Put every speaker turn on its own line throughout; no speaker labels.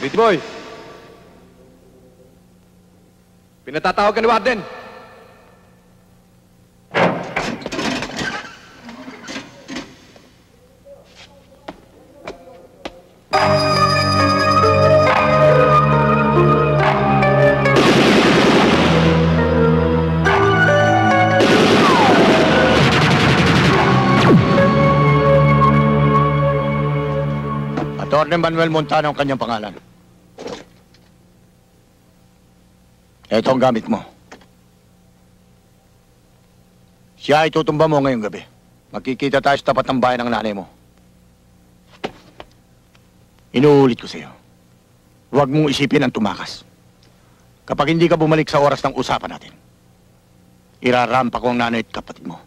Pretty boy! Pinatatawag ka ni Warden!
Atty. Manuel Montano ang kanyang pangalan. Ito ang gamit mo. Siya ay tutumba mo ngayong gabi. Magkikita tayo sa tapat ng bahay ng nanay mo. Inuulit ko sa iyo. Huwag mong isipin ang tumakas. Kapag hindi ka bumalik sa oras ng usapan natin, irarampa ko ang nanay at kapatid mo.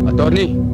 Attorney!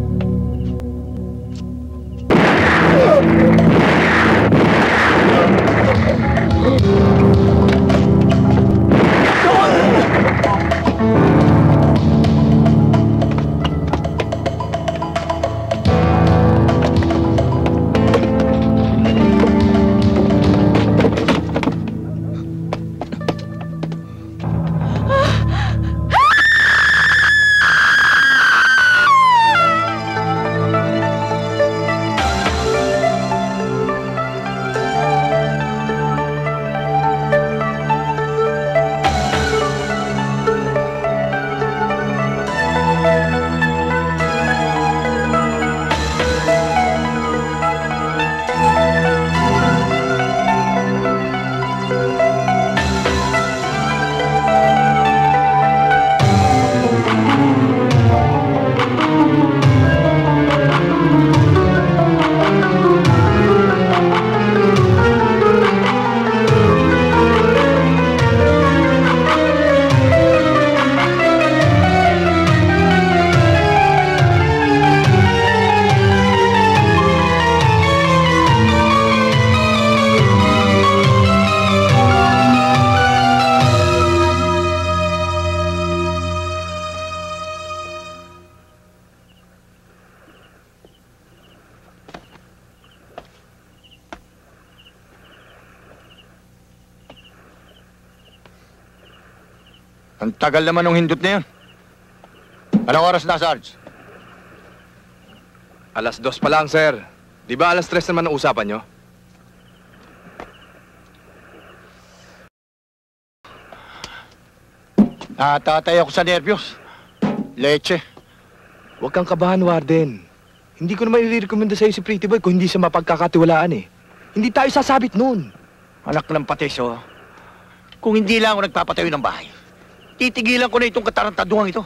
Ang tagal naman ng hindot na yun. Anong oras na, Sarge?
Alas 2 pa lang, sir. Di ba alas 3 naman ang usapan nyo?
Natatay ako sa nervyos. Leche.
Huwag kang kabahan, Warden. Hindi ko naman i-recommenda sa'yo si Pretty Boy kung hindi siya mapagkakatiwalaan eh. Hindi tayo sasabit nun.
Anak ng pateso. Kung hindi lang ako nagpapatayo ng bahay, titigilan ko na itong katarantaduhang ito.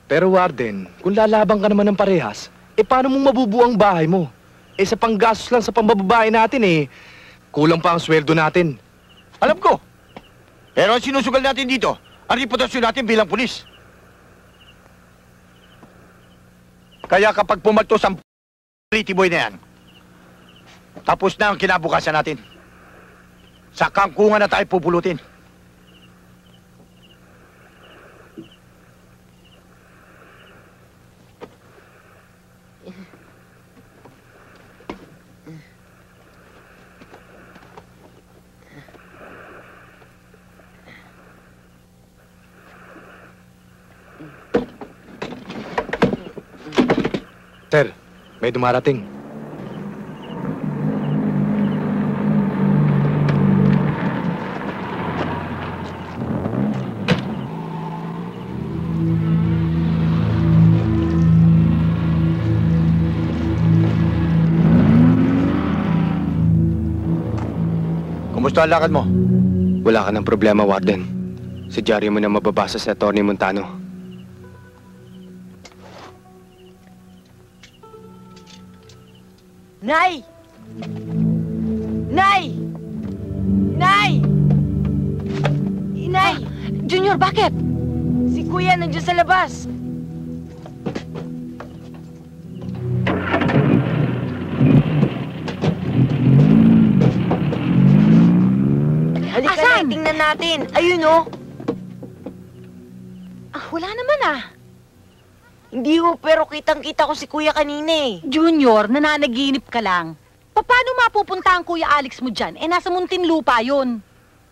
Pero Warden, kung lalabang ka naman ng parehas, paano mong mabubuo ang bahay mo? Sa panggastos lang sa pambababae natin kulang pa ang sweldo natin.
Alam ko. Pero ang sinusugal natin dito, ang reputasyon natin bilang pulis. Kaya kapag pumaltos ang Pretty boy na yan. Tapos na ang kinabukasan natin. Sa kangkungan na tayo pupulutin.
Sir, may dumarating.
Kumusta ang lakad mo?
Wala ka ng problema, Warden. Si Diaryo mo na mababasa sa Atty. Montano.
Nay! Nay! Nay! Nay!
Junior, bakit?
Si Kuya nandiyan sa labas. Halika
Asan?
na, tingnan natin. Ayun oh.
Wala naman ah.
Hindi ho, pero kitang-kita ko si Kuya kanina eh.
Junior, nananaginip ka lang. Paano mapupunta ang Kuya Alex mo dyan? Nasa Muntinlupa yun.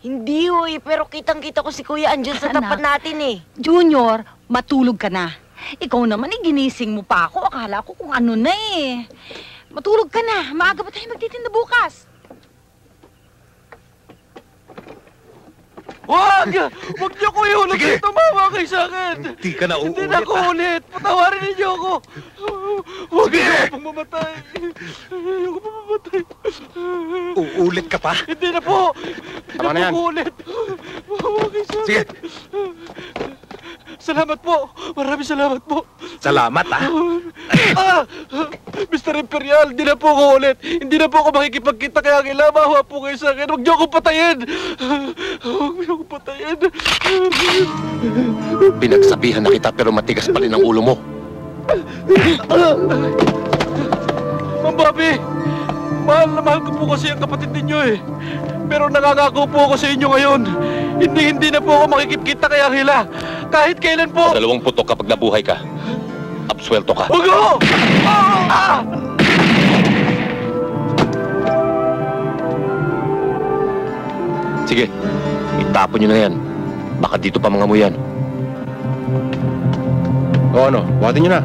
Hindi ho eh, pero kitang-kita ko si Kuya andyan sa
Anak.
tapat natin eh.
Junior, matulog ka na. Ikaw naman, ginising mo pa ako. Akala ko kung ano na eh. Matulog ka na. Maaga pa tayo magtitinda bukas.
Wag! Wag niyo ko ihulog
Sige.
dito, tumawa kayo sa akin!
Hindi ka na
Hindi na ako ulit! Patawarin niyo ako! Huwag niyo ako pong mamatay! Ayoko pong mamatay!
Uulit ka pa?
Hindi na po!
Tama na yan.
Hindi na po ulit! Tumawa kayo sa akin!
Sige.
Salamat po! Maraming salamat po!
Salamat, ah.
Ah! Mr. Imperial, hindi na po ako ulit! Hindi na po ako makikipagkita kaya kailangan po kayo sa akin! Huwag niyo akong patayin! Huwag niyo akong patayin!
Pinagsabihan na kita pero matigas pa rin ang ulo mo.
Ma'am Bobby! Mahal na mahal ko po kasi ang kapatid ninyo eh. Pero nangangako po ako sa inyo ngayon. Hindi na po ako makikipkita kay Angela. Kahit kailan po.
Dalawang putok kapag nabuhay ka. Absuelto ka.
Huwag ako! Ah!
Sige, itapon nyo na yan. Baka dito pa mga yan.
O ano, buhatin nyo na.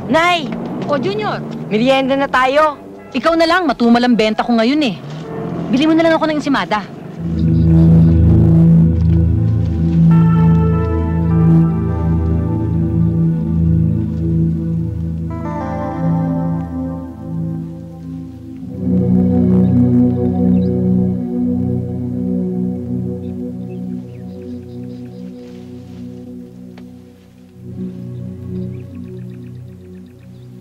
Nay!
O, Junior,
Merienda na tayo.
ikaw na lang. Matumal ang benta ko ngayon eh. Bili mo na lang ako ng insimada.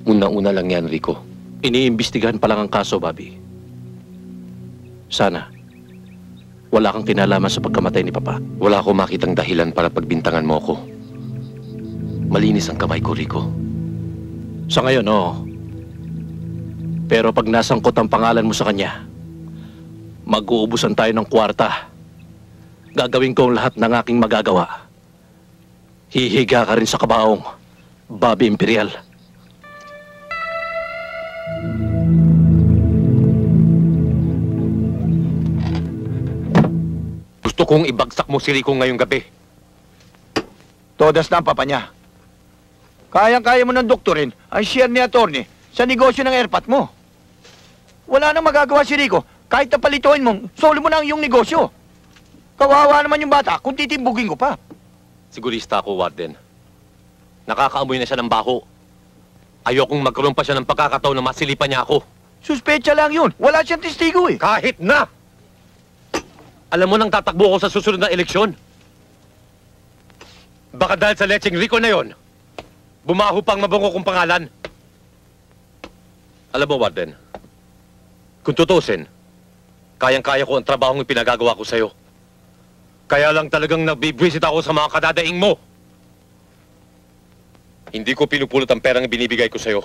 Unang-una lang yan, Rico.
Iniimbestigahan pa lang ang kaso, Bobby. Sana, wala kang kinalaman sa pagkamatay ni Papa.
Wala akong makitang dahilan para pagbintangan mo ako. Malinis ang kamay ko, Rico.
Sa ngayon, oo. Pero pag nasangkot ang pangalan mo sa kanya, mag-uubusan tayo ng kwarta. Gagawin ko ang lahat ng aking magagawa. Hihiga ka rin sa kabaong, Bobby Imperial.
Gusto kong ibagsak mo si Rico ngayong gabi.
Todas na ang papa niya. Kayang-kaya mo ng doktorin ang share ni attorney sa negosyo ng airpat mo. Wala nang magagawa si Rico. Kahit napalituin mong, solo mo na ang iyong negosyo. Kawawa naman yung bata kung titimbugin ko pa.
Sigurista ako, Warden. Nakakaamoy na siya ng baho. Ayokong magkaroon pa siya ng pagkakataon na masilipan niya ako.
Suspecha lang yun. Wala siyang testigo eh.
Kahit na! Alam mo nang tatakbo ko sa susunod na eleksyon? Baka dahil sa lecheng Rico na yon, bumaho pang mabango kong pangalan. Alam mo, Warden, kung tutusin, kayang-kaya ko ang trabahong ipinagagawa ko sa'yo. Kaya lang talagang nabibwisit ako sa mga kadadaing mo. Hindi ko pinupulot ang perang binibigay ko sa'yo.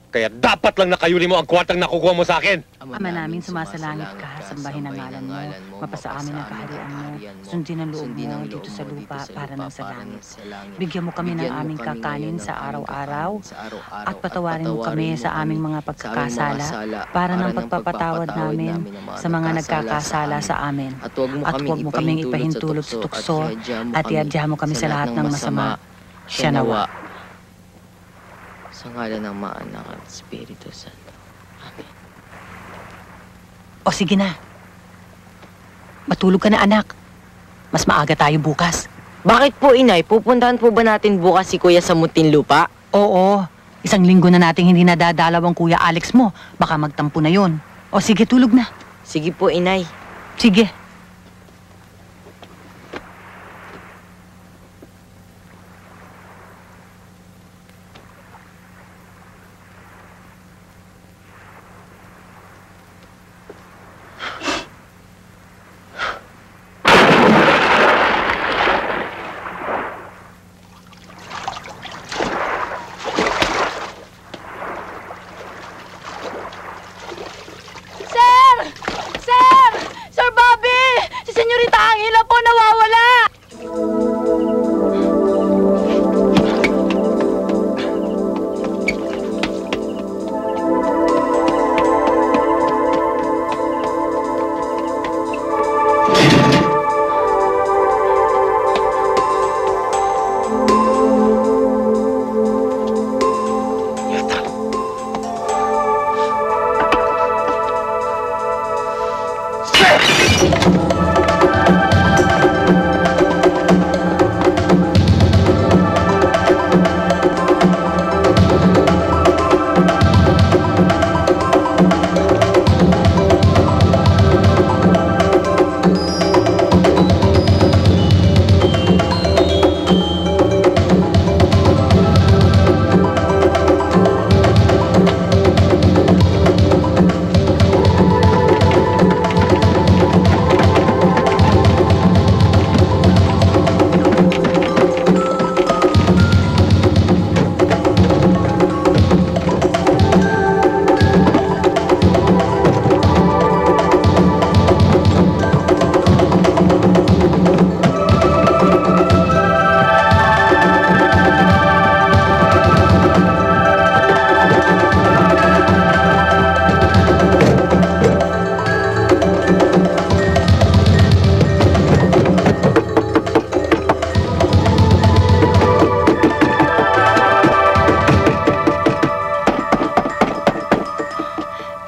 Kaya dapat lang nakayuli mo ang kwartang nakukuha mo sa akin.
Ama namin sumasalangit ka, sambahin ang ngalan mo, mapasa amin ang kaharian mo, sundin ang loob mo dito sa lupa para ng sa langit. Bigyan mo kami ng aming kakanin sa araw-araw at patawarin mo kami sa aming mga pagkakasala para ng pagpapatawad namin sa mga nagkakasala sa amin. At huwag mo kaming ipahintulot sa tukso at iadya mo kami sa lahat ng masama. Siya nawa.
Sa ngalan ng Ama, Anak at Espiritu Santo. Amen.
O sige na. Matulog ka na, anak. Mas maaga tayo bukas.
Bakit po, Inay? Pupuntahan po ba natin bukas si Kuya sa Muntinlupa?
Oo. Isang linggo na nating hindi nadadalaw ang Kuya Alex mo. Baka magtampo na yon. O sige, tulog na.
Sige po, Inay.
Sige.
Sir Bobby! Si Senyorita Angela po nawawala!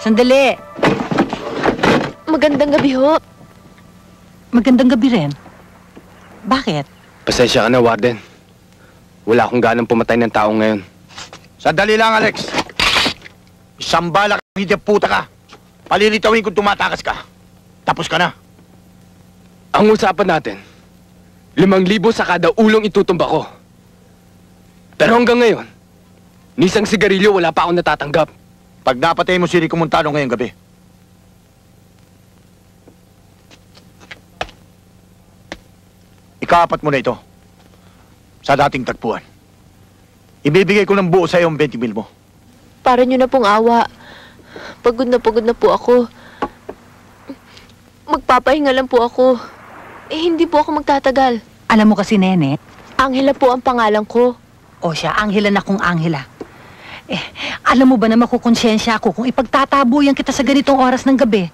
Sandali.
Magandang gabi ho.
Magandang gabi rin. Bakit?
Pasensya ka na, Warden. Wala akong ganang pumatay ng tao ngayon.
Sandali lang, Alex. Isang bala kang hindi puta ka. Palilitawin kung tumatakas ka. Tapos ka na.
Ang usapan natin, 5,000 sa kada ulong itutumba ko. Pero hanggang ngayon, nisang sigarilyo wala pa akong natatanggap.
Pag napatay mo si Rico Montano ngayong gabi, ikaapat mo na ito sa dating tagpuan. Ibibigay ko ng buo sa iyo ang 20,000 mo.
Para nyo na pong awa. Pagod na po ako. Magpapahinga lang po ako. Hindi po ako magtatagal.
Alam mo kasi, Nene,
Angela po ang pangalan ko.
o siya, Angela na kung Angela. Alam mo ba na makukonsensya ako kung ipagtatabuyan kita sa ganitong oras ng gabi?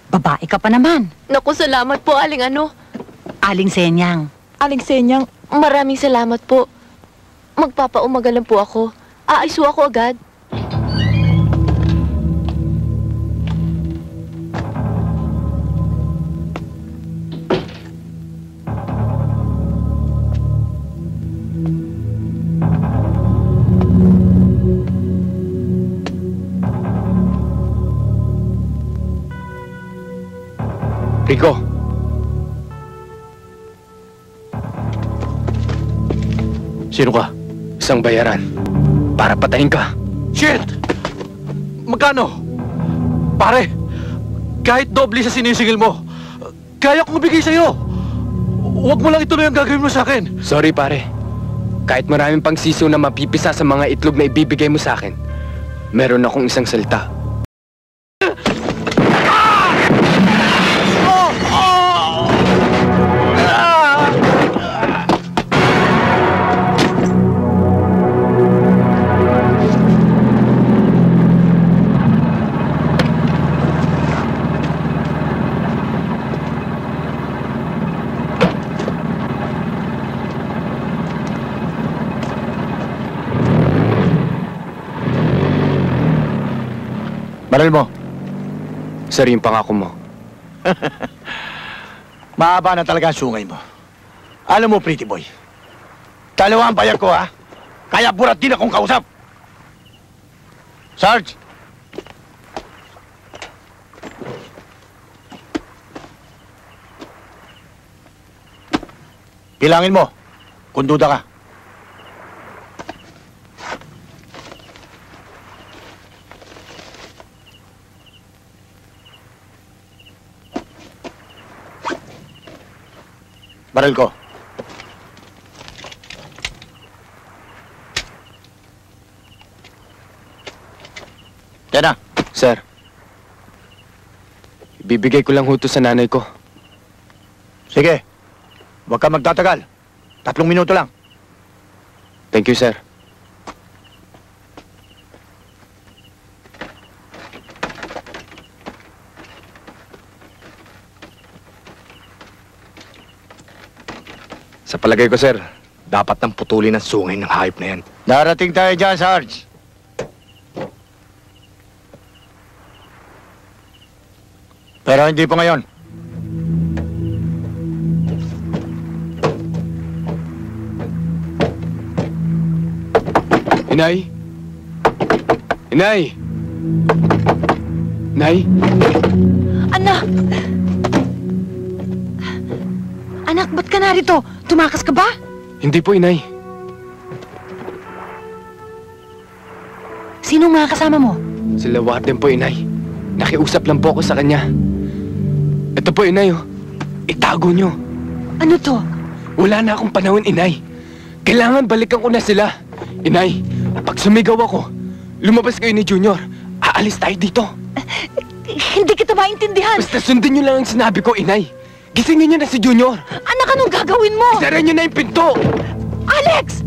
Babae ka pa naman.
Naku, salamat po, Aling ano.
Aling Senyang.
Aling Senyang, maraming salamat po. Magpapaumaga lang po ako. Aayso ako agad.
Rico.
Sino ka?
Isang bayaran. Para patayin ka.
Shit!
Magkano? Pare, kahit doble sa sinisingil mo, kaya kong ibigay sa'yo. Huwag mo lang ituloy ang gagawin mo sa akin.
Sorry pare. Kahit maraming pang sisiw na mapipisa sa mga itlog na ibibigay mo sa akin, meron akong isang salita.
Baril mo.
Sir, yung pangako mo.
Mahaba na talaga ang sungay mo. Alam mo, pretty boy, dalawa ang bayag ko, ha? Kaya burat din akong kausap. Sarge! Bilangin mo, kung duda ka. Baril ko. Yan na.
Sir, ibibigay ko lang huto sa nanay ko.
Sige. Huwag ka magtatagal. 3 minuto lang.
Thank you, sir.
Sa palagay ko, sir, dapat nang putulin ang sungay ng hayop na yan.
Darating tayo dyan, Sarge. Pero hindi pa ngayon.
Inay! Inay! Inay!
Anak! Anak, ba't ka narito? Tumakas ka ba?
Hindi po, Inay.
Sino nga kasama mo?
Sila Warden po, Inay. Nakiusap lang po ako sa kanya. Ito po, Inay, oh. Itago nyo.
Ano to?
Wala na akong panahon, Inay. Kailangan balikan ko na sila. Inay, pag sumigaw ako, lumabas kayo ni Junior. Aalis tayo dito.
Hindi kita maintindihan.
Basta sundin nyo lang ang sinabi ko, Inay. Gisingin nyo na si Junior.
Anak, anong gagawin mo?
Isara nyo na yung pinto.
Alex!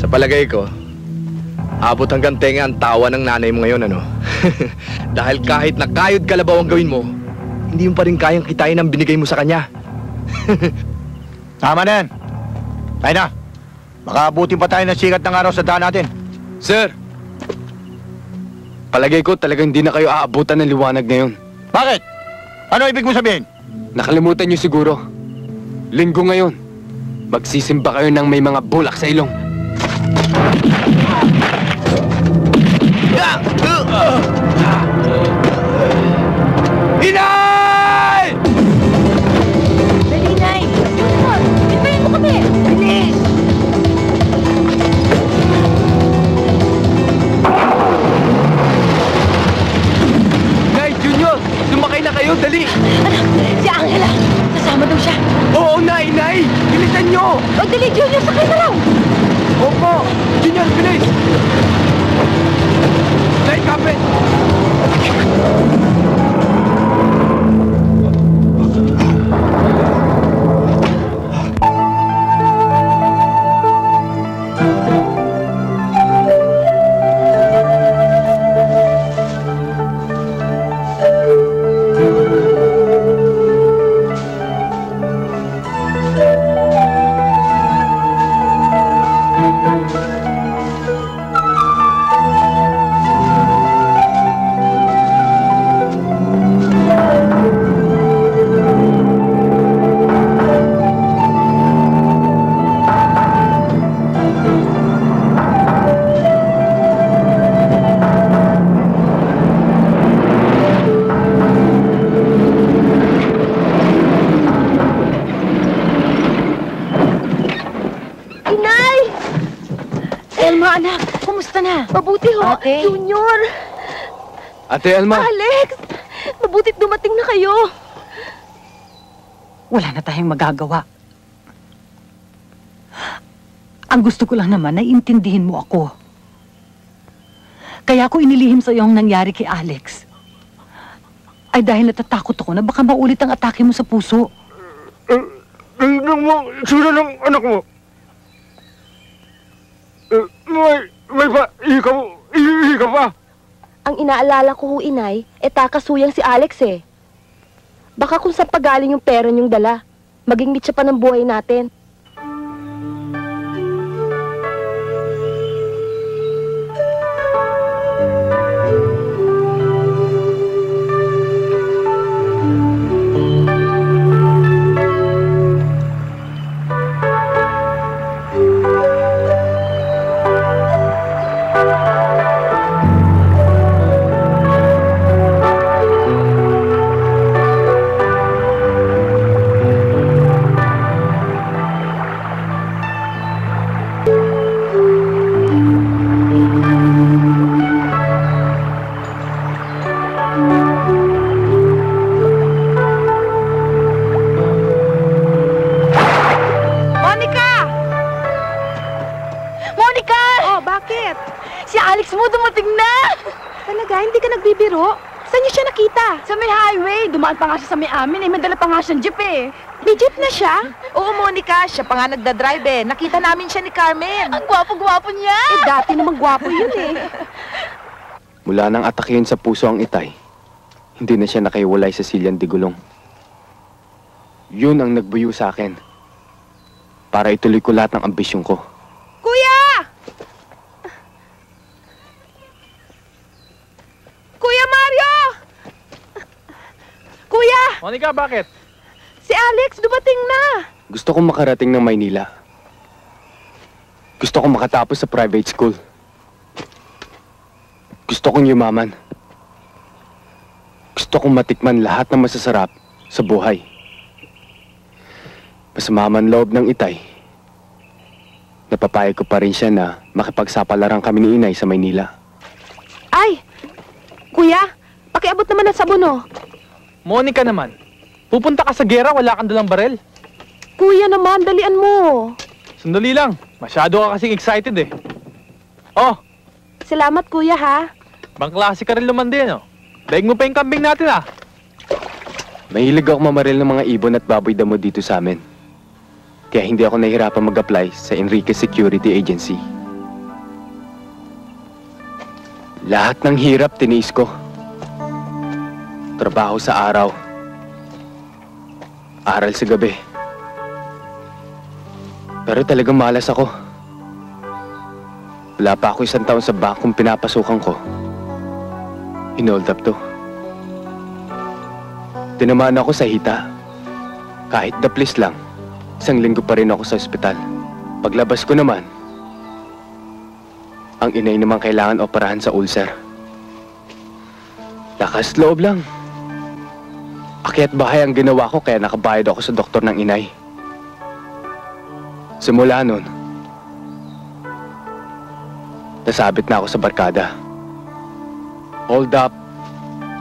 Sa palagay ko, abot hanggang tenga ang tawa ng nanay mo ngayon, ano? Dahil kahit na kayod kalabaw ang gawin mo, hindi mo pa rin kayang kitain ang binigay mo sa kanya.
Tama na yan. Tayo na. Baka abutin pa tayo ng sikat ng araw sa daan natin.
Sir, palagay ko talagang hindi na kayo aabutan ng liwanag ngayon.
Bakit? Ano ibig mo sabihin?
Nakalimutan nyo siguro. Linggo ngayon, magsisimba kayo ng may mga bulak sa ilong.
Inay!
Dali, Nay! Junior, ipayin mo kami! Bilis!
Nay, Junior! Sumakay na kayo, dali!
Anak, si Angela! Kasama daw siya!
Oo, Nay! Nay! Bilisan nyo!
O, dali, Junior! Sakay na lang!
Opo! Junior, bilis! Nay, kapit!
anak? Kumusta na?
Mabuti ho,
Ate.
Junior.
Ate Alma,
Alex, mabutit dumating na kayo.
Wala na tayong magagawa. Ang gusto ko lang naman ay intindihin mo ako. Kaya ko inilihim sa iyo ang nangyari kay Alex. Ay dahil natatakot ako na baka maulit ang atake mo sa puso.
nang mo, sila ng anak mo. May pa, ihi ka pa.
Ang inaalala ko ho, inay, takasuyang si Alex eh. Baka kung saan pagaling yung pera niyong dala, maging mitsa pa ng buhay natin.
Si Alex mo dumating na!
Talaga, hindi ka nagbibiro? Saan niyo siya nakita?
Sa may highway. Dumaan pa nga siya sa may amin. May dala pa nga siyang jeep eh.
May jeep na siya?
Oo, Monica. Siya pa nga nagdadrive eh. Nakita namin siya ni Carmen.
Ang gwapo-gwapo niya!
Dati namang gwapo yun eh.
Mula nang atakihin sa puso ang itay, hindi na siya nakaiwalay sa Silyan de Gulong. Yun ang nagbuyo sa akin para ituloy ko lahat ng ambisyon ko.
Kuya! Kuya Mario! Kuya!
Monica, bakit?
Si Alex dumating na!
Gusto kong makarating ng Maynila. Gusto kong makatapos sa private school. Gusto kong yumaman. Gusto kong matikman lahat ng masasarap sa buhay. Masama man loob ng itay, napapayag ko pa rin siya na makipagsapalaran kami ni Inay sa Maynila.
Ay! Kuya, pakiabot naman ang sabon oh.
Monica naman, pupunta ka sa gera, wala kang dalang barel.
Kuya naman, dalian mo.
Sandali lang, masyado ka kasing excited eh. Oh,
Salamat kuya ha.
bang klase ka rin lumandi no? Daig mo pa yung kambing natin ah.
Mahilig ako mamaril ng mga ibon at baboy damo dito sa amin. Kaya hindi ako nahihirapan mag-apply sa Enriquez Security Agency. Lahat ng hirap tiniis ko. Trabaho sa araw. Aral sa gabi. Pero talagang malas ako. Wala pa ako 1 taon sa bangkong pinapasukan ko. Inold up to. Tinamaan ako sa hita. Kahit daplis lang, 1 linggo pa rin ako sa ospital. Paglabas ko naman, ang inay naman kailangan operahan sa ulcer. Lakas loob lang. Akyat bahay ang ginawa ko kaya nakabayad ako sa doktor ng inay. Simula nun, nasabit na ako sa barkada. Hold up,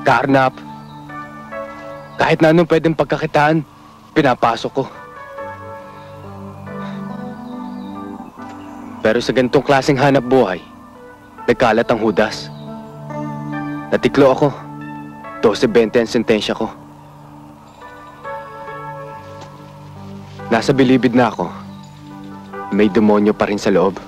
carnap, kahit na anong pwedeng pagkakitaan, pinapasok ko. Pero sa ganitong klaseng hanap buhay, nagkalat ang hudas. Natiklo ako. 12-20 ang sentensya ko. Nasa bilibid na ako. May demonyo pa rin sa loob.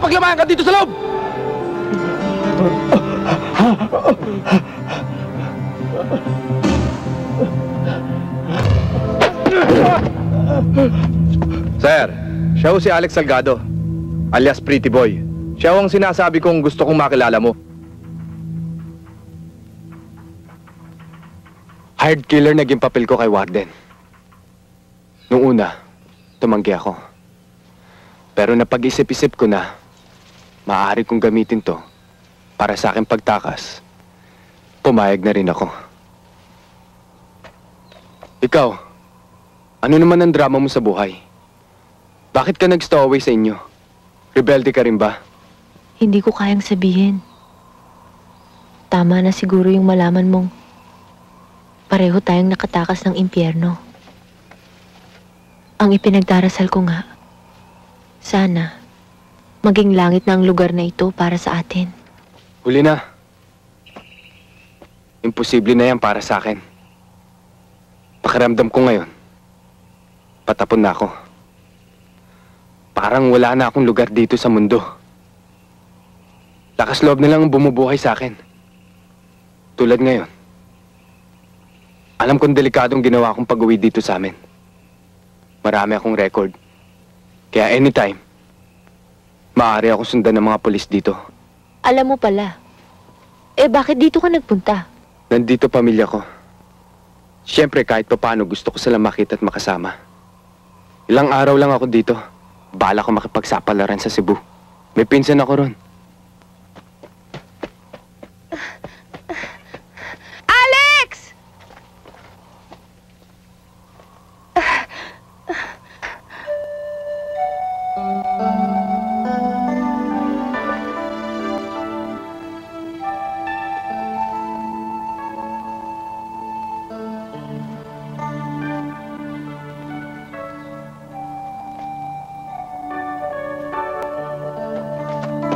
walang paglamayan ka dito sa loob! Sir, siya ho si Alex Salgado, alias Pretty Boy. Siya ho ang sinasabi kong gusto kong makilala mo.
Hired killer naging papel ko kay Warden. Noong una, tumanggi ako. Pero napag-isip-isip ko na, maaari kong gamitin to para sa aking pagtakas. Pumayag na rin ako. Ikaw, ano naman ang drama mo sa buhay? Bakit ka nag-stowaway sa inyo? Rebelde ka rin ba?
Hindi ko kayang sabihin. Tama na siguro yung malaman mong pareho tayong nakatakas ng impyerno. Ang ipinagdarasal ko nga, sana maging langit na ang lugar na ito para sa atin.
Huli na. Imposible na yan para sa akin. Pakiramdam ko ngayon, patapon na ako. Parang wala na akong lugar dito sa mundo. Lakas loob na lang ang bumubuhay sa akin. Tulad ngayon. Alam kong delikadong ginawa kong pag-uwi dito sa amin. Marami akong record. Kaya anytime, maaari akong sundan ng mga polis dito.
Alam mo pala. Bakit dito ka nagpunta?
Nandito pamilya ko. Siyempre kahit paano gusto ko sila makita at makasama. Ilang araw lang ako dito. Bala ko makipagsapalaran sa Cebu. May pinsan ako ron.
Alex!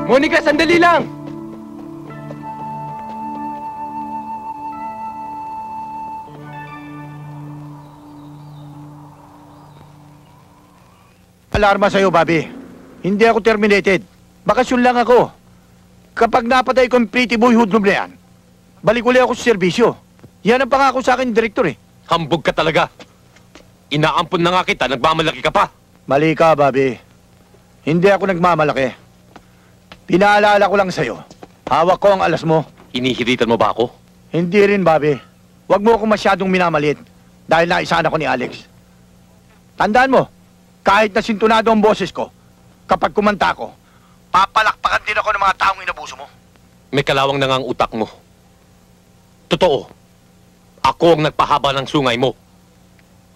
Monica, sandali lang!
Alarma sa'yo, Bobby. Hindi ako terminated. Bakasyon lang ako. Kapag napatay ko yung Pretty Boy hoodlum na yan, balik ulit ako sa serbisyo. Yan ang pangako sa akin ng direktor eh.
Hambog ka talaga. Inaampon na nga kita, nagmamalaki ka pa.
Mali ka, Bobby. Hindi ako nagmamalaki. Pinaalala ko lang sa'yo. Hawak ko ang alas mo.
Inihiritan mo ba ako?
Hindi rin, Bobby. Huwag mo ako masyadong minamalit dahil naisaan ako ni Alex. Tandaan mo, kahit na sintunado ang boses ko, kapag kumanta ko, papalakpakan din ako ng mga taong inabuso mo.
May kalawang na nga ang utak mo. Totoo. Ako ang nagpahaba ng sungay mo.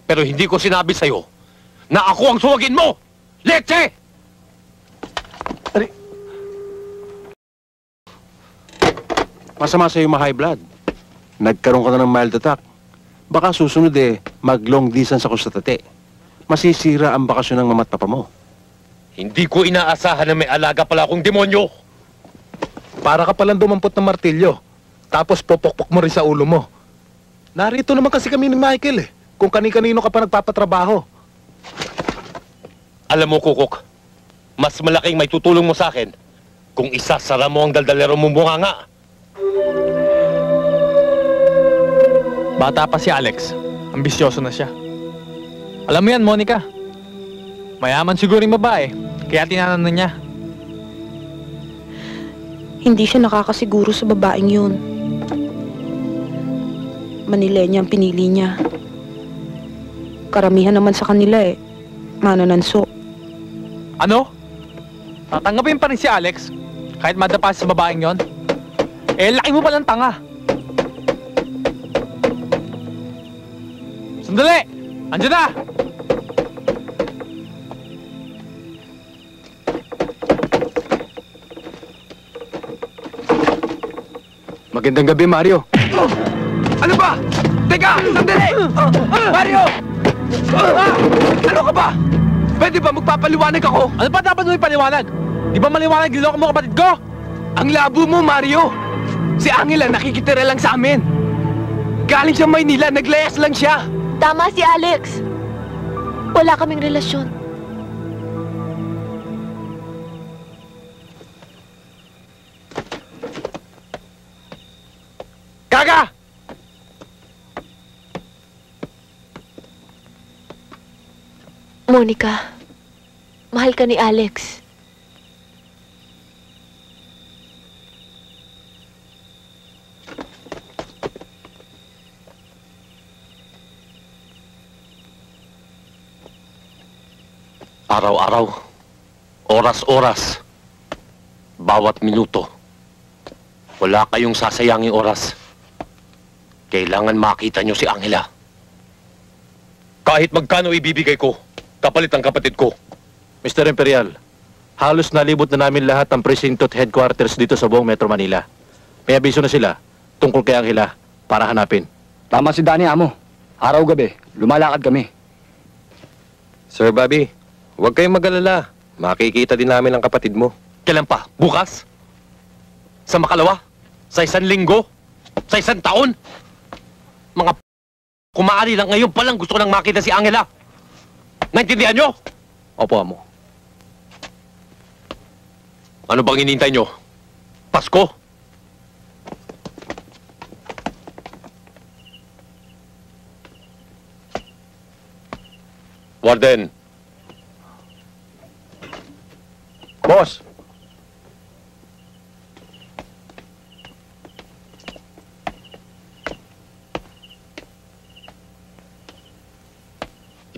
Pero hindi ko sinabi sa'yo na ako ang suwagin mo! Leche!
Masama sa'yo ma-high blood. Nagkaroon ka na ng mild attack. Baka susunod mag-long distance ako sa tate. Masisira ang bakasyon ng mama't papa mo.
Hindi ko inaasahan na may alaga pala akong demonyo.
Para ka palang dumampot ng martilyo. Tapos popokpok mo rin sa ulo mo. Narito naman kasi kami ni Michael kung kani-kanino ka pa nagpapatrabaho.
Alam mo, Kukok, mas malaking may tutulong mo sa akin kung isasara mo ang daldalero mong bunganga.
Bata pa si Alex. Ambisyoso na siya. Alam mo yan, Monica. Mayaman siguro yung babae, kaya tinanan niya.
Hindi siya nakakasiguro sa babaeng yun. Manilenya ang pinili niya. Karamihan naman sa kanila manananso.
Ano? Tatanggapin pa rin si Alex kahit madapa sa babaeng yon? Laki mo palang tanga. Sandali! Andiyan na!
Magandang gabi, Mario.
Ano ba? Teka! Sandali! Mario! Ano ka ba? Pwede ba magpapaliwanag ako?
Ano pa dapat mo ipaliwanag? Di ba maliwanag niloko mo kapatid ko?
Ang labo mo, Mario! Si Angela nakikitira lang sa amin. Galing siya Maynila, naglayas lang siya.
Tama si Alex. Wala kaming relasyon.
Gaga!
Monica, mahal ka ni Alex.
Araw-araw, oras-oras, bawat minuto. Wala kayong sasayanging oras. Kailangan makita nyo si Angela. Kahit magkano ibibigay ko, kapalit ang kapatid ko.
Mr. Imperial, halos nalibot na namin lahat ng presinto at headquarters dito sa buong Metro Manila. May abiso na sila tungkol kay Angela para hanapin.
Tama si Danny, amo. Araw-gabi, lumalakad kami.
Sir Bobby, huwag kayong mag-alala. Makikita din namin ang kapatid mo.
Kailan pa? Bukas? Sa makalawa? Sa 1 linggo? Sa 1 taon? Mga kumaari lang ngayon pa lang gusto ko nang makita si Angela. Naintindihan nyo?
Opo, amo.
Ano bang inintay nyo? Pasko? Warden.
Boss,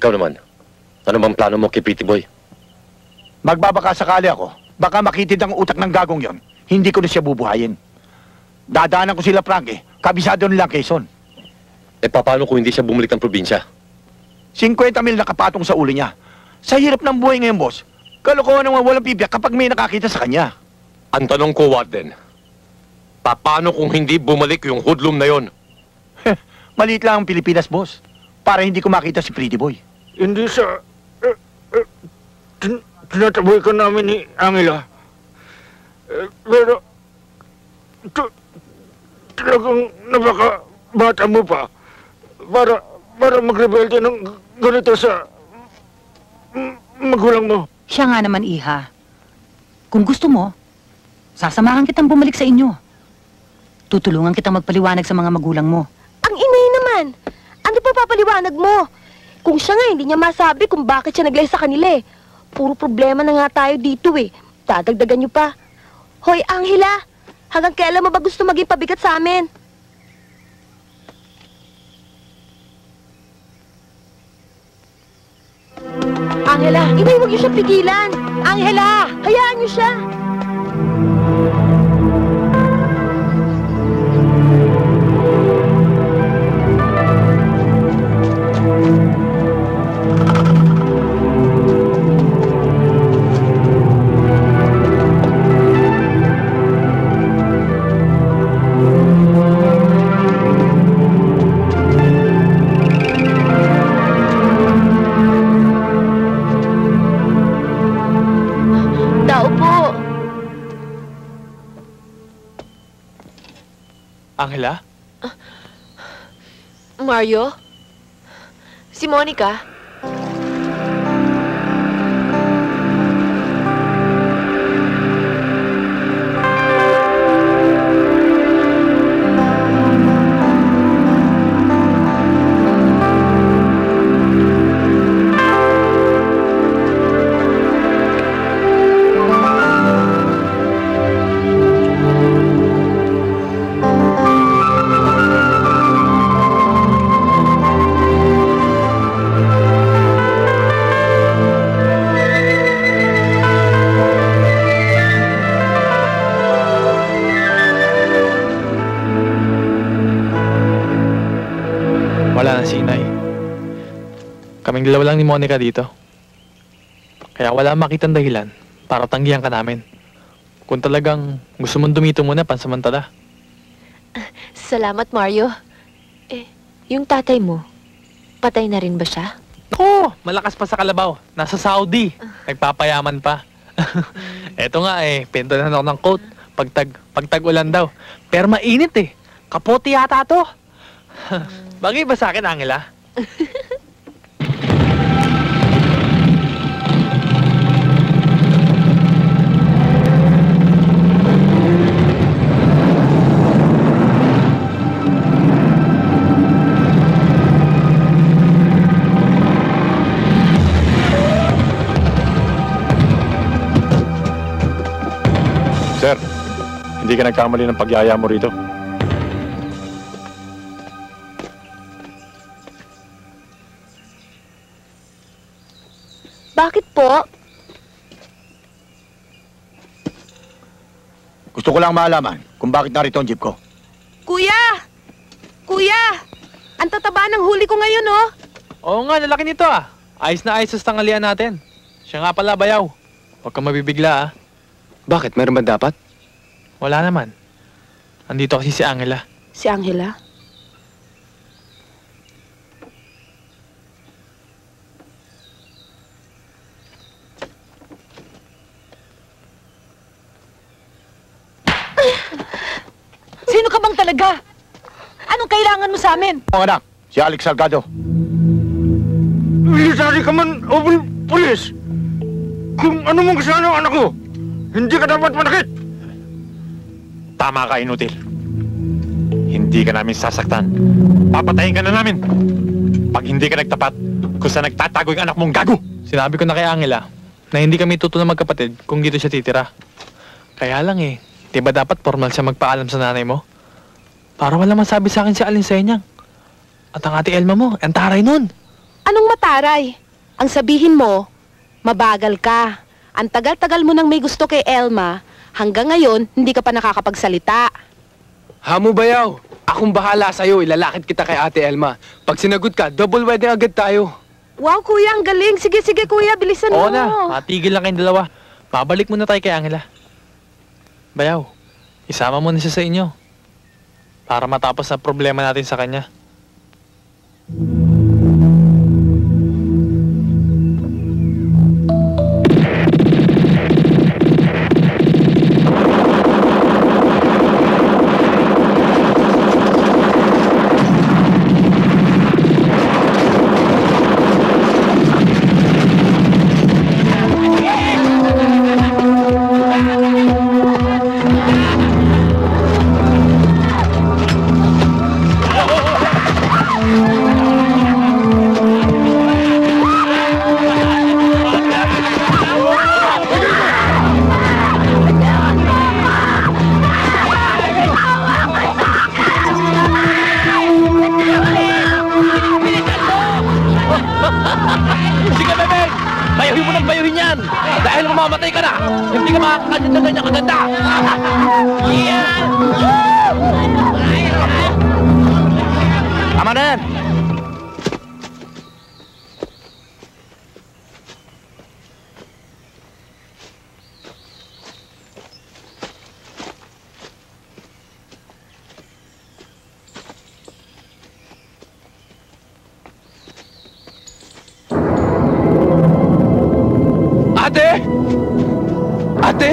Ikaw naman. Ano bang plano mo kay Pretty Boy?
magbabaka sakali ako. Baka makitid ang utak ng gagong yon. Hindi ko na siya bubuhayin. Dadaanan ko sila, Frank, eh. Kabisado nilang Quezon.
Eh, paano kung hindi siya bumalik ng probinsya?
50 mil nakapatong sa ulo niya. Sa hirap ng buhay ngayon, boss, kalokohan naman walang pipiyak kapag may nakakita sa kanya.
Ang tanong ko, Warden, paano kung hindi bumalik yung hoodlum na yon?
Maliit lang ang Pilipinas, boss. Para hindi ko makita si Pretty Boy.
Hindi sa... tinataboy ka namin ni Angela. Pero... talagang napaka-bata mo pa. Para mag-rebelde ng ganito sa... magulang mo.
Siya nga naman, Iha. Kung gusto mo, sasamahan kitang bumalik sa inyo. Tutulungan kitang magpaliwanag sa mga magulang mo.
Ang inay naman! Ano pa papaliwanag mo? Kung siya nga, hindi niya masabi kung bakit siya naglay sa kanila eh. Puro problema na nga tayo dito eh. Dadagdagan niyo pa. Hoy, Angela! Hanggang kailan mo ba gusto maging pabigat sa amin? Angela! Inay, huwag niyo siya pigilan! Angela! Hayaan niyo siya!
Angela?
Mario? Si Monica?
Wala na si Inay. Kaming dalawa lang ni Monica dito. Kaya wala makitang dahilan para tanggihan ka namin. Kung talagang gusto mong dumito muna pansamantala.
Salamat, Mario. Eh, yung tatay mo, patay na rin ba siya?
Oo, malakas pa sa kalabaw. Nasa Saudi. Nagpapayaman pa. Eto nga eh, pinto na ako ng coat. Pagtag-ulan daw. Pero mainit eh. Kapote yata to. Bagay ba sa akin, Angela? ka nagkamali ng pagyaya mo rito.
Bakit po?
Gusto ko lang malaman kung bakit narito ang jeep ko.
Kuya! Kuya! Ang tataba ng huli ko ngayon, oh.
Oo nga, lalaki nito ah. Ayos na ayos sa tanghalian natin. Siya nga pala, Bayaw. Huwag kang mabibigla ah.
Bakit? Meron ba dapat?
Wala naman. Andito kasi si Angela.
Si Angela?
Sino ka bang talaga? Anong kailangan mo sa amin?
Mga anak, si Alex Salgado.
Milisari ka man o pulis. Kung ano mong kasalanan ng anak ko, hindi ka dapat manakit.
Tama ka, inutil. Hindi ka namin sasaktan. Papatayin ka na namin. Pag hindi ka nagtapat, kung saan nagtatago yung anak mong gago. Sinabi ko na kay Angela na hindi kami tutunang magkapatid kung dito siya titira. Kaya lang eh, di ba dapat formal siya magpaalam sa nanay mo? Para wala masabi sa akin si Alinsenyang. At ang ate Elma mo, ang taray nun.
Anong mataray? Ang sabihin mo, mabagal ka. Ang tagal-tagal mo nang may gusto kay Elma, hanggang ngayon, hindi ka pa nakakapagsalita.
Hamo Bayaw, akong bahala sa'yo. Ilalakit kita kay ate Elma. Pag sinagot ka, double wedding agad tayo.
Wow, kuya, ang galing. Sige, sige, kuya, bilisan mo.
Oo na, matigil lang kayong dalawa. Babalik muna tayo kay Angela. Bayaw, isama mo na siya sa inyo. Para matapos na problema natin sa kanya.
Sige, bebe! Bayuhin mo ng bayuhin yan! Dahil mamamatay ka na! Hindi ka makakakanya na ganyan kaganda!
Tama na yan!
Ate! Ate!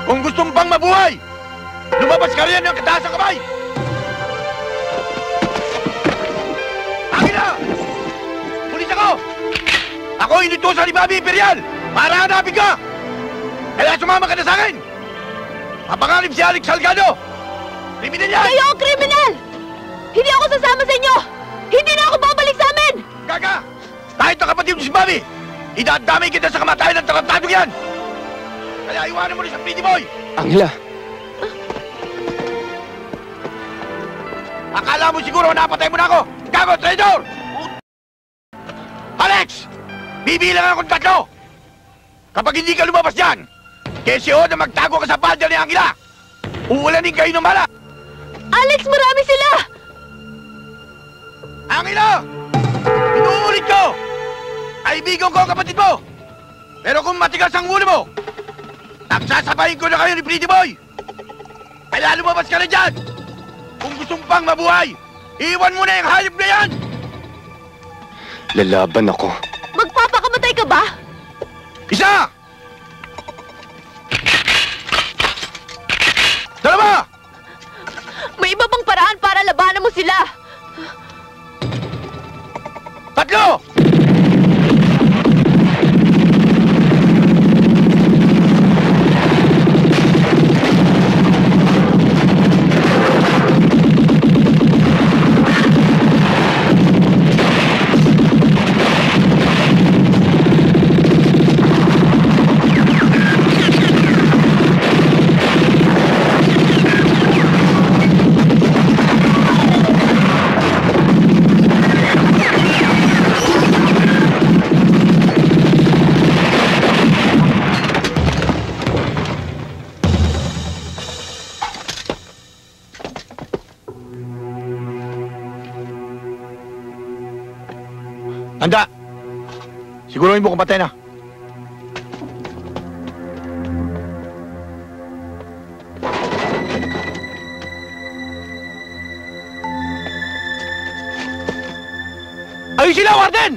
Kung gusto mo pang mabuhay, lumabas ka riyan ng kataas ang kamay! Akin na! Pulis ako! Ako inutusan ni Bobby Imperial para hanapin ka! Kaya sumama ka na sa akin! Mapanganib si Alex Salgado! Kriminal yan!
Kayo ang kriminal! Hindi ako sasama sa inyo! Hindi na ako babalik sa amin!
Gaga! Kahit na kapatid mo si Bobby, idadamay kita sa kamatayan ng tarantadong yan! Kaya iwanan mo rin sa Pretty Boy!
Angela!
Akala mo siguro napatay mo na ako! Gago, traidor! Alex! Bibilang akong 3! Kapag hindi ka lumabas dyan, kesyo na magtago ka sa palda ni Angela! Uulanin kayo ng bala!
Alex, marami sila!
Angela! Inuulit ko! Kaibigan ko ang kapatid mo! Pero kung matigas ang ulo mo, nagsasabahin ko na kayo ni Pretty Boy! Kaya lumabas ka na dyan! Kung gusto pang mabuhay, iwan mo na yung hayop na yan!
Lalaban ako.
Magpapakamatay ka ba?
Isa! Dalawa!
May iba bang paraan para labanan mo sila?
Tatlo! Handa! Siguruhin mo kung patay na. Ayun sila, Warden!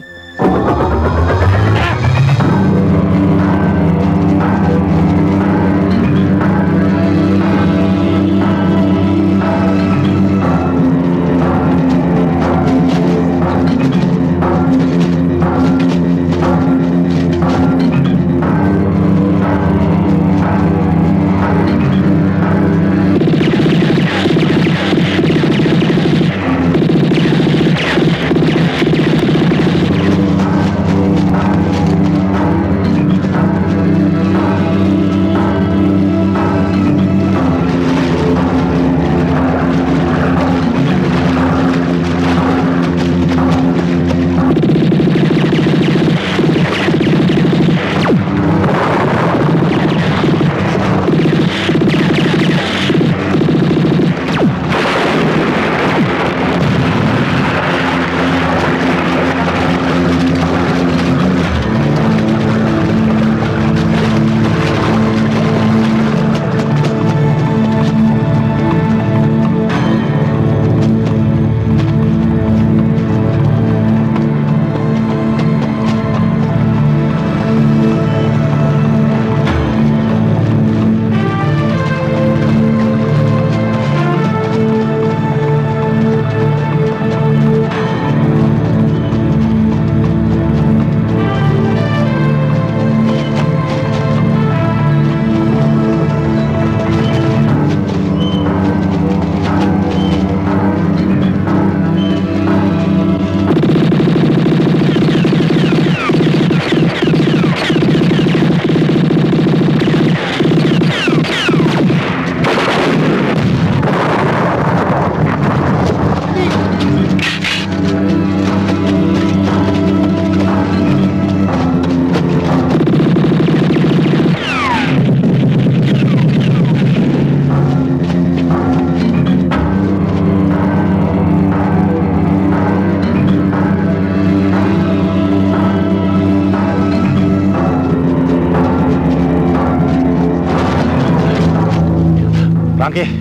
Frankie,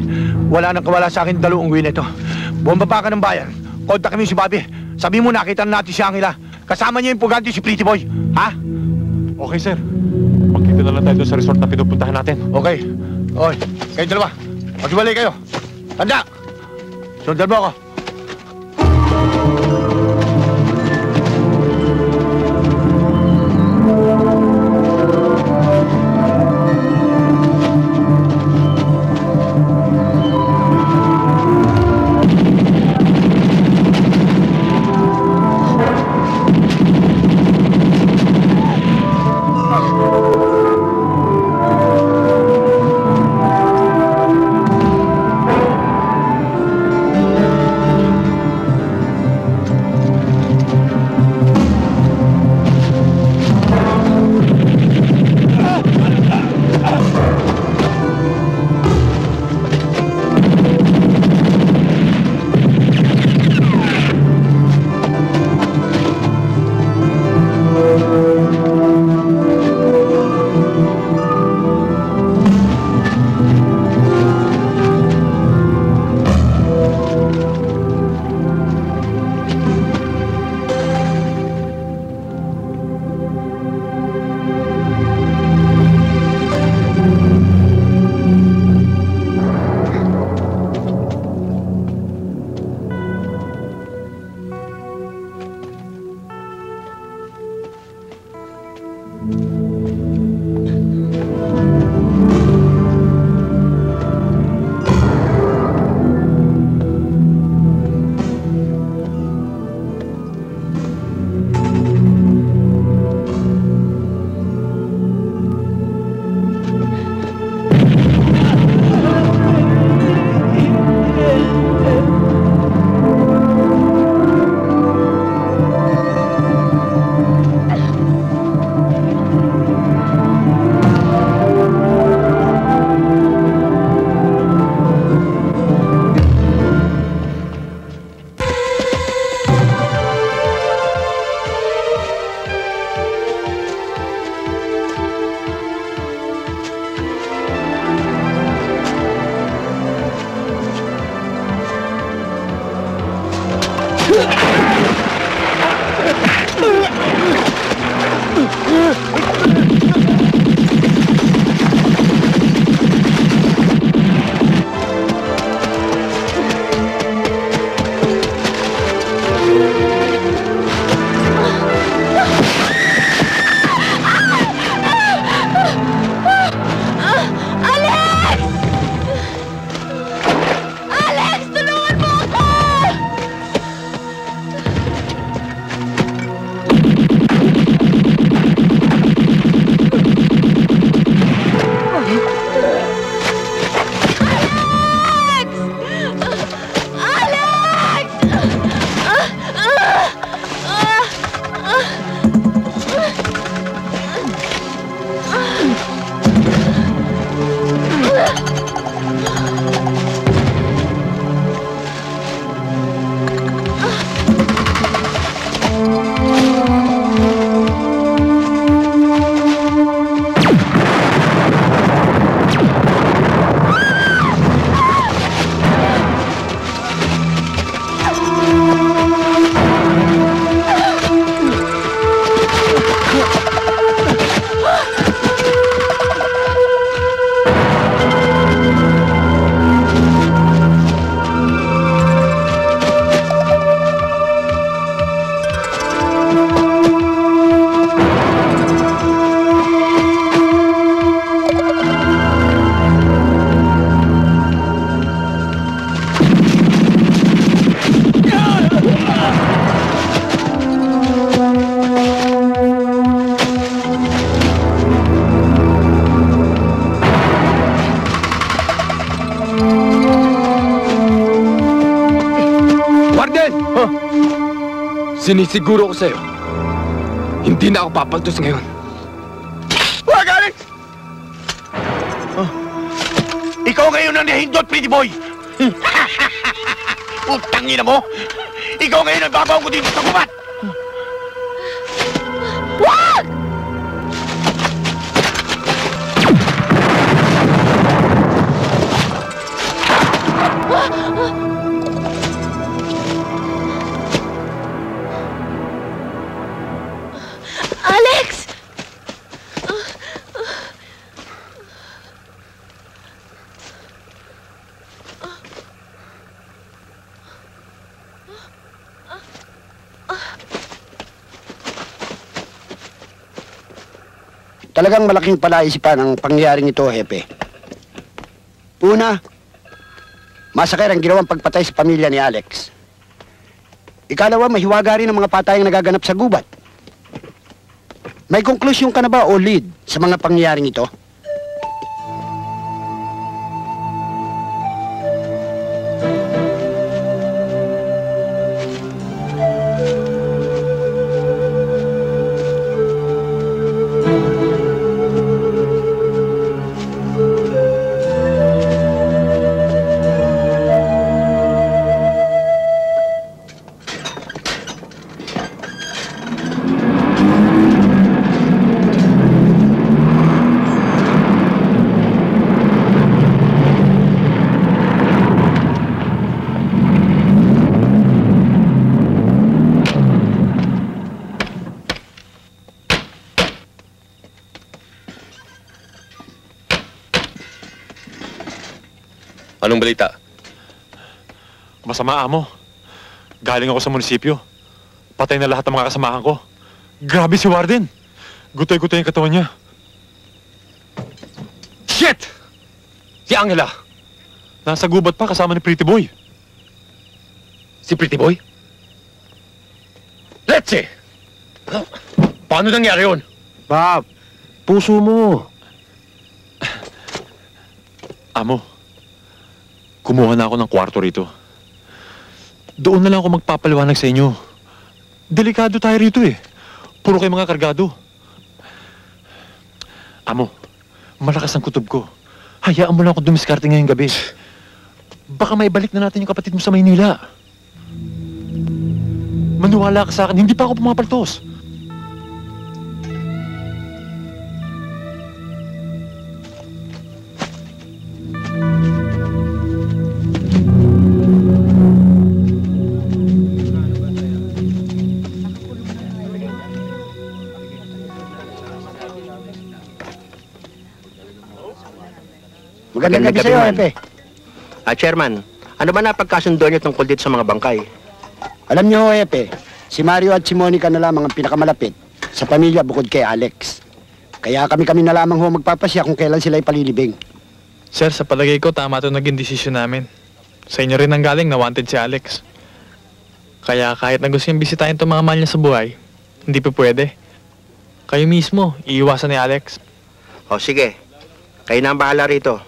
wala nang kawala sa akin dalawang unggoy nito. Bomba pa ka ng bayan. Kontak mo si Bobby. Sabi mo nakita na natin si Angela. Kasama niya yung pugante si Pretty Boy. Ha?
Okay, sir. Magkita na lang tayo doon sa resort na pinupuntahan natin.
Okay. Oy, kayo dalawa. Maghiwalay kayo. Tanda! Sundan mo ako.
Sinisiguro ko sa'yo, hindi na ako papaltos ngayon.
Wag, Alex! Ikaw ngayon ang nahindot, pretty boy! Utang ina mo! Ikaw ngayon ang babaw ko dito sa gubat!
Wag! Alex!
Talagang malaking palaisipan ang pangyayaring ito, Hepe. Una, masakit ang ginawang pagpatay sa pamilya ni Alex. Ikalawa, mahiwaga rin ang mga patayang nagaganap sa gubat. May konklusyon ka na ba o lead sa mga pangyayaring ito?
Anong balita?
Masama, amo. Galing ako sa munisipyo. Patay na lahat ng mga kasamahan ko. Grabe si Warden.
Gutay-gutay yung katawan niya.
Shit! Si Angela!
Nasa gubat pa kasama ni Pretty Boy.
Si Pretty Boy? Let's see! Paano nangyari yun?
Bob, puso mo.
Amo, kumuha na ako ng kwarto rito. Doon na lang ako magpapaliwanag sa inyo. Delikado tayo rito eh. Puro kayo mga kargado. Amo, malakas ang kutob ko. Hayaan mo lang ako dumiskarte ngayong gabi. Baka maibalik na natin yung kapatid mo sa Maynila. Maniwala ka sa akin, hindi pa ako pumapaltos.
Magandang gabi sa'yo, Hepe.
Chairman, ano ba napagkasundo niyo tungkol dito sa mga bangkay?
Alam niyo, Hepe, si Mario at si Monica na lamang ang pinakamalapit sa pamilya bukod kay Alex. Kaya kami na lamang ho magpapasya kung kailan sila ipalilibing.
Sir, sa palagay ko, tama ito naging desisyon namin. Sa inyo rin ang galing na wanted si Alex. Kaya kahit na gusto niyang bisitahin itong mga mahal niya sa buhay, hindi pa pwede. Kayo mismo, iiwasan ni Alex.
O sige, kayo na ang bahala rito.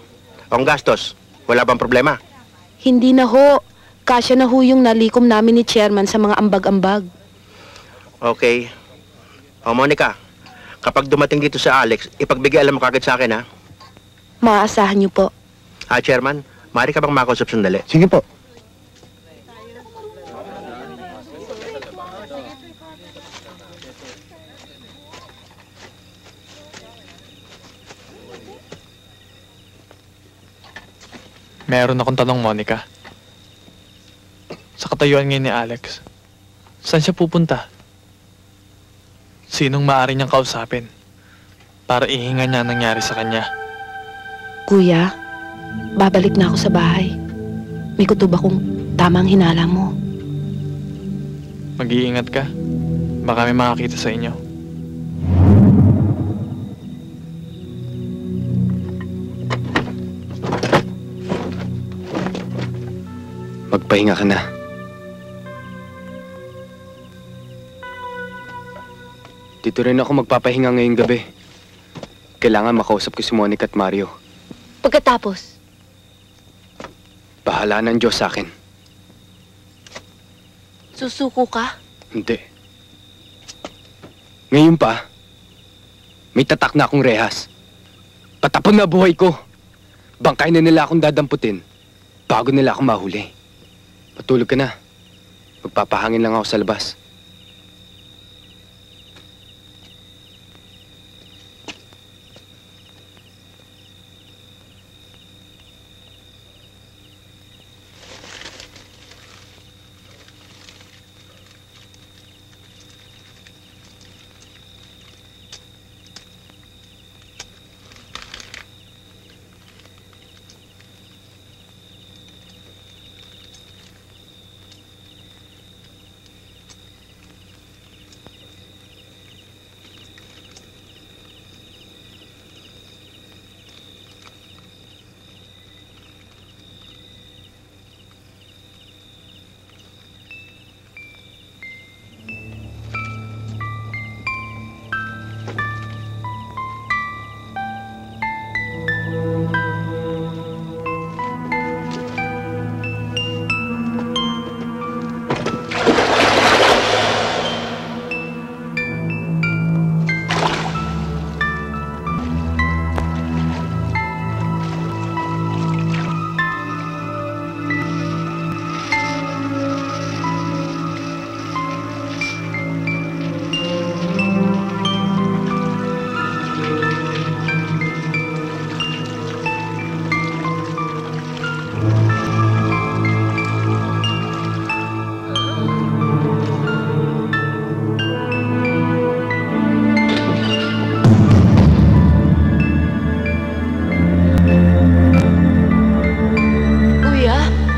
Ang gastos, wala bang problema?
Hindi na ho. Kasya na ho yung nalikom namin ni Chairman sa mga ambag-ambag.
Okay. O Monica, kapag dumating dito sa Alex, ipagbigay alam mo kagad sa akin, ha?
Maaasahan niyo po.
Chairman, maaari ka bang makausap sandali?
Sige po.
Meron akong tanong, Monica. Sa katayuan ngayon ni Alex, saan siya pupunta? Sinong maaari niyang kausapin para ihinga niya ang nangyari sa kanya?
Kuya, babalik na ako sa bahay. May kutob akong tamang hinala mo.
Mag-iingat ka. Baka may makakita sa inyo.
Magpahinga ka na. Dito rin ako magpapahinga ngayong gabi. Kailangan makausap ko si Monica at Mario.
Pagkatapos?
Bahala ng Diyos sa akin.
Susuko ka?
Hindi. Ngayon pa, may tatak na akong rehas. Patapon na buhay ko. Bangkay na nila akong dadamputin bago nila akong mahuli. Matulog ka na. Magpapahangin lang ako sa labas.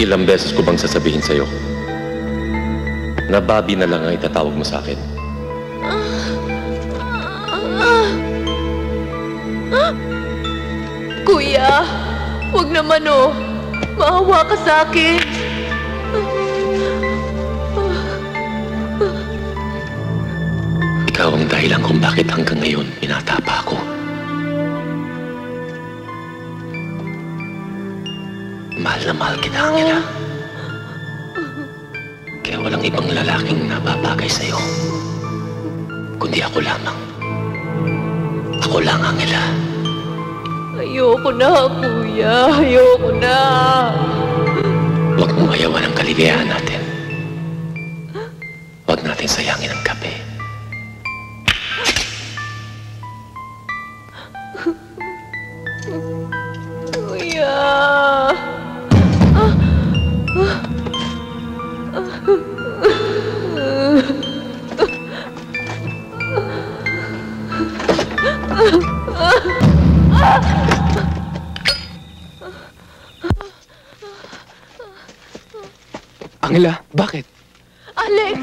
Ilang beses ko bang sasabihin sa'yo na Bobby na lang ang itatawag mo sa akin?
Huwag naman, oh. Maawa ka sa akin.
Ikaw ang dahilan kung bakit hanggang ngayon binata pa ako. Mahal na mahal kita, Angela. Kaya walang ibang lalaking nababagay sa'yo. Kundi ako lamang. Ako lang, Angela.
Ayoko na, kuya. Ayoko na.
Huwag mong ayawan ang kaligayahan natin. Huwag natin sayangin ang gabi.
Kuya.
Angela, bakit?
Alex!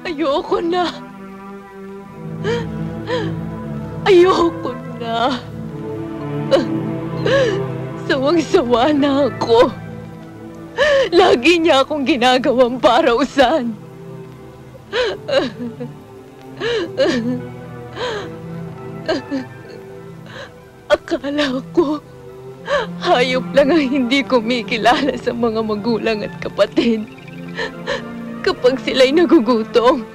Ayoko na. Ayoko na. Sawang-sawa na ako. Lagi niya akong ginagawang parausan. Akala ko hayop lang ang hindi kumikilala sa mga magulang at kapatid kapag sila'y nagugutom.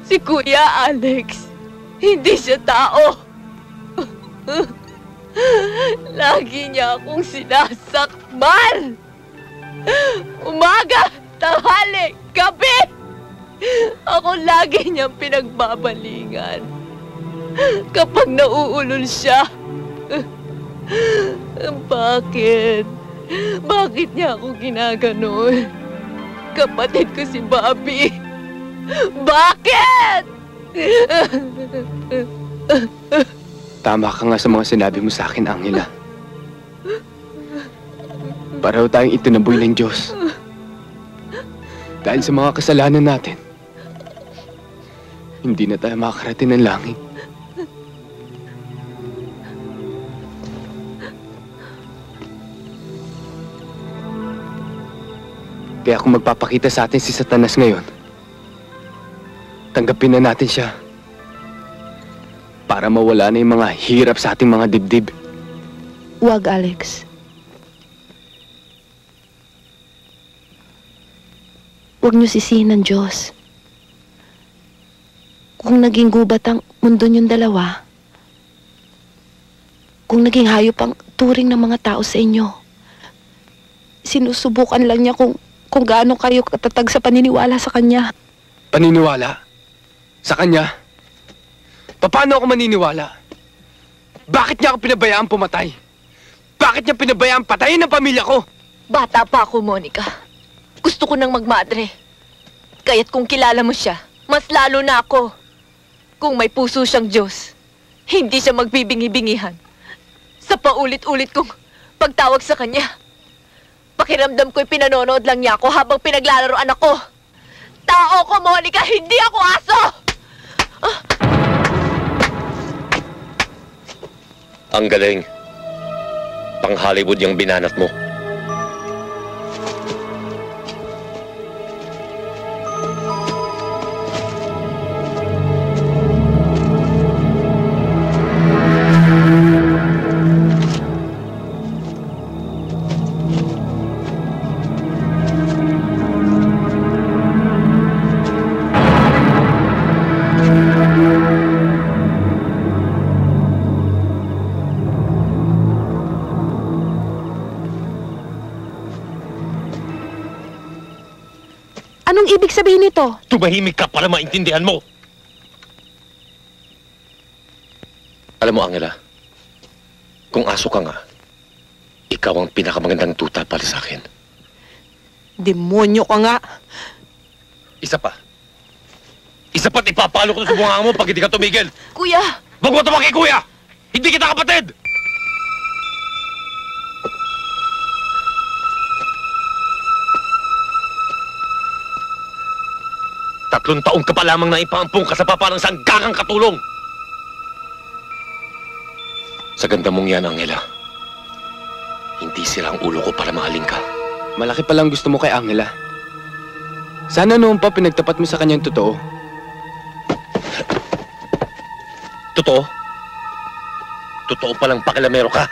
Si Kuya Alex, hindi siya tao. Lagi niya akong sinasakmal. Umaga, tanghali, gabi. Ako lagi niyang pinagbabalingan. Kapag nauulol siya. Bakit? Bakit niya ako ginaganon? Kapatid ko si Bobby. Bakit?
Tama ka nga sa mga sinabi mo sa akin, Angela. Pareho tayong itinaboy ng Diyos. Dahil sa mga kasalanan natin, hindi na tayo makakarating ng langit. Kaya kung magpapakita sa atin si Satanas ngayon, tanggapin na natin siya para mawala na yung mga hirap sa ating mga dibdib.
Huwag, Alex. Huwag niyo sisihin ng Diyos. Kung naging gubat ang mundo niyong dalawa, kung naging hayop ang turing ng mga tao sa inyo, sinusubukan lang niya kung gaano kayo katatag sa paniniwala sa Kanya.
Paniniwala? Sa Kanya? Paano ako maniniwala? Bakit niya ako pinabayaan pumatay? Bakit niya pinabayaan patayin ang pamilya ko?
Bata pa ako, Monica. Gusto ko nang magmadre. Kaya't kung kilala mo siya, mas lalo na ako. Kung may puso siyang Diyos, hindi siya magbibingi-bingihan sa paulit-ulit kong pagtawag sa Kanya. Pakiramdam ko'y pinanonood lang niya ako habang pinaglalaroan ako. Tao ko, Monica, hindi ako aso!
Ang galing. Pang-Hollywood yung binanat mo.
Anong ibig sabihin nito?
Tumahimik ka para maintindihan mo. Alam mo, Angela, kung aso ka nga, ikaw ang pinakamagandang tuta para sa akin.
Demonyo ka nga.
Isa pa. Isa pa't ipapalo ko sa bunga mo pag hindi ka tumigil.
Kuya!
Wag mo tumaki, kuya! Hindi kita kapatid! 3 taon ka pa lamang na ipaampung ka sa papa ng sanggangang katulong.
Sa ganda mong yan, Angela. Hindi sira ang ulo ko para mahalin ka.
Malaki palang gusto mo kay Angela. Sana noon pa pinagtapat mo sa kanyang totoo.
Totoo? Totoo palang pakilamero ka.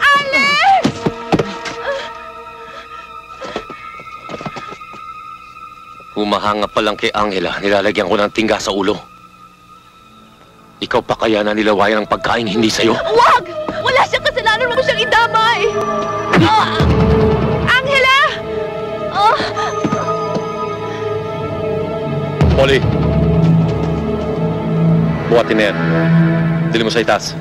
Alex!
Humahanga pa lang kay Angela, nilalagyan ko ng tingga sa ulo. Ikaw pa kaya na nilawayan ng pagkain hindi sa'yo?
Wag! Wala siyang kasalanan mo siyang idamay! Angela!
Polly! Buhatin na yan. Dili mo sa itaas.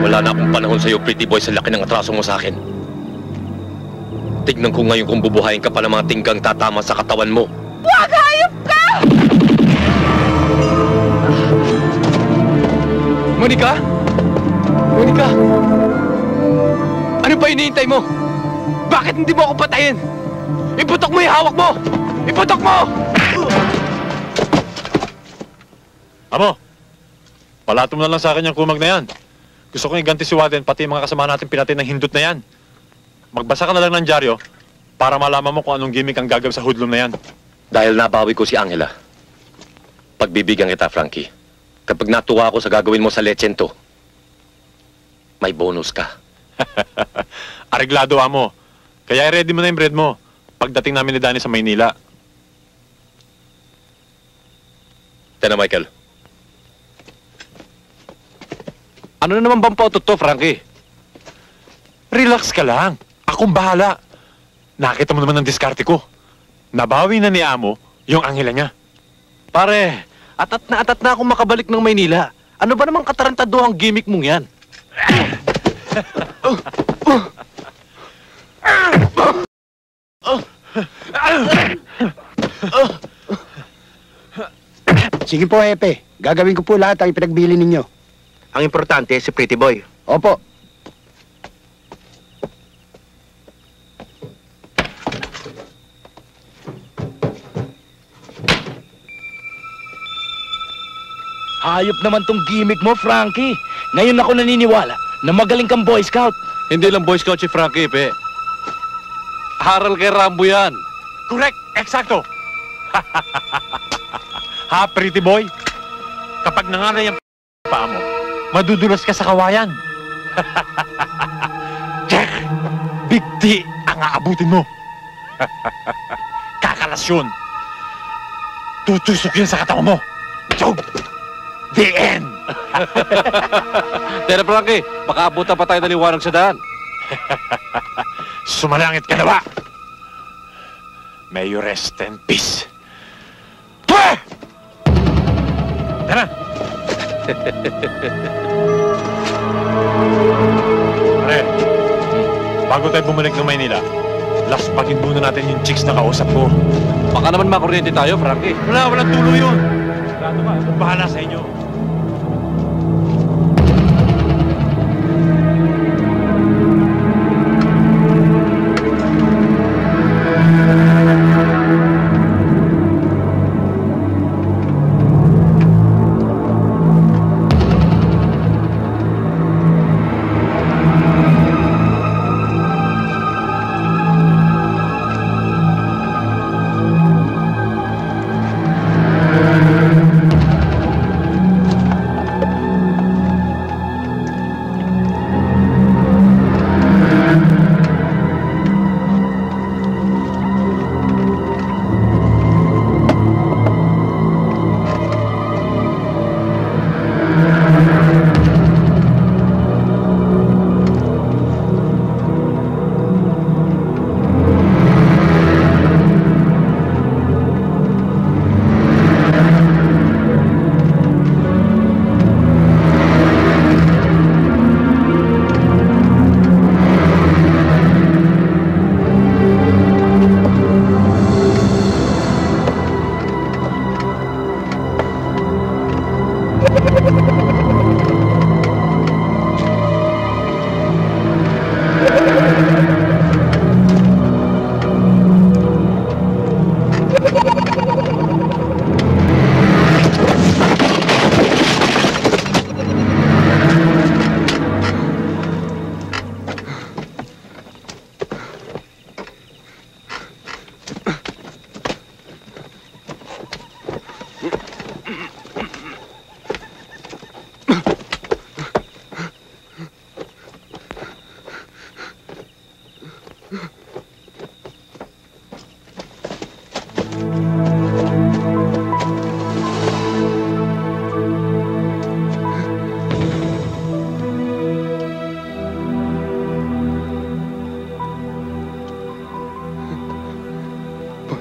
Wala na akong panahon sa'yo, pretty boy, sa laki ng atraso mo sa akin. Tignan ko ngayon kung bubuhayin ka pa ng mga tinggang tatama sa katawan mo.
Wag! Hayop ka!
Monica? Monica? Ano pa hinihintay mo? Bakit hindi mo ako patayin? Iputok mo yung hawak mo! Iputok mo!
Amo, palato mo na lang sa akin yung kumag na yan. Gusto kong iganti si Warden, pati yung mga kasama natin pinatay ng hindot na yan. Magbasa ka na lang ng dyaryo para malaman mo kung anong gimmick ang gagawin sa hoodlum na yan.
Dahil nabawi ko si Angela, pagbibigyan kita, Frankie. Kapag natuwa ako sa gagawin mo sa lechento, may bonus ka.
Areglado, Amo. Kaya ready mo na yung bread mo pagdating namin ni Danny sa Maynila.
Tena, Michael.
Ano na naman bang pautot to, Frankie? Relax ka lang. Akong bahala. Nakita mo naman ang diskarte ko. Nabawi na ni Amo yung Angela niya.
Pare, atat na akong makabalik ng Maynila. Ano ba namang katarantado ang gimmick mong yan?
Sige po, Hepe. Gagawin ko po lahat ang ipinagbili ninyo.
Ang importante, si Pretty Boy.
Opo.
Hayop naman tong gimmick mo, Frankie. Ngayon ako naniniwala na magaling kang Boy Scout.
Hindi lang Boy Scout si Frankie, pe. Haral kay Rambo yan.
Correct! Eksakto! Ha, pretty boy? Kapag nanganay ang paa mo, madudulas ka sa kawayan. Check! Big D ang aabutin mo. Kakalasyon. Tutusok yun sa katawan mo. Chog! The end!
Tera Frankie, baka abutan pa tayo ng liwanag sa daan.
Sumalangit ka na ba? May you rest in peace. Pweh! Tara! Pare, bago tayo bumalik ng Maynila, laspagin muna natin yung chicks na kausap ko.
Baka naman makuryente tayo, Frankie.
Walang tulo yun. Sigurado ba? Kung bahala sa inyo.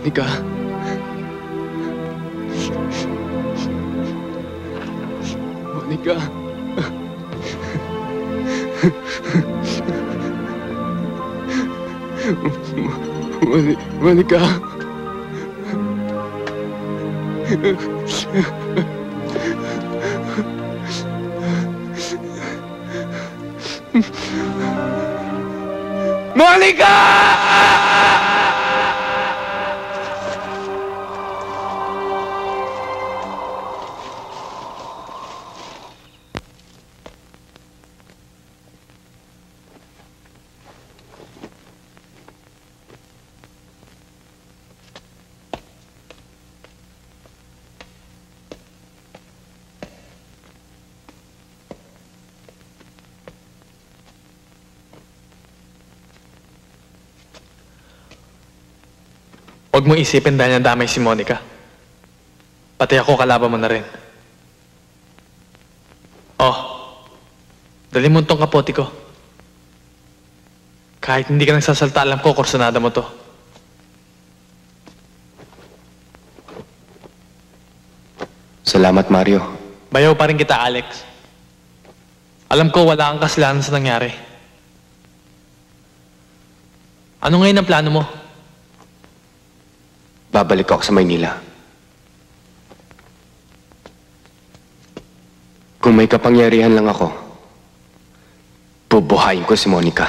Monica. Monica. Monica. Monica! Huwag mong isipin dahil nadamay si Monica. Pati ako kalaban mo na rin. Oh, dali mo tong kapote ko. Kahit hindi ka nagsasalta, alam ko, kursunada mo to.
Salamat, Mario.
Bayaw pa rin kita, Alex. Alam ko wala kang kasalanan sa nangyari. Ano ngayon ang plano mo?
Babalik ako sa Maynila. Kung may kapangyarihan lang ako, bubuhayin ko si Monica.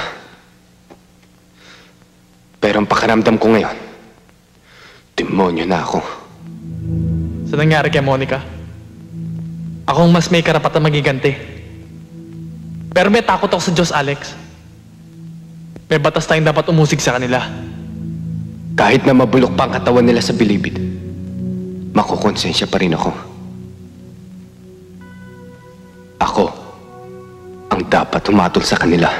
Pero ang pakiramdam ko ngayon, demonyo na ako.
Sa nangyari kay Monica, akong mas may karapatan magiganti. Pero may takot ako sa Diyos, Alex. May batas tayong dapat umusig sa kanila.
Kahit na mabulok pa ang katawan nila sa bilibid, makukonsensya pa rin ako. Ako ang dapat humatol sa kanila.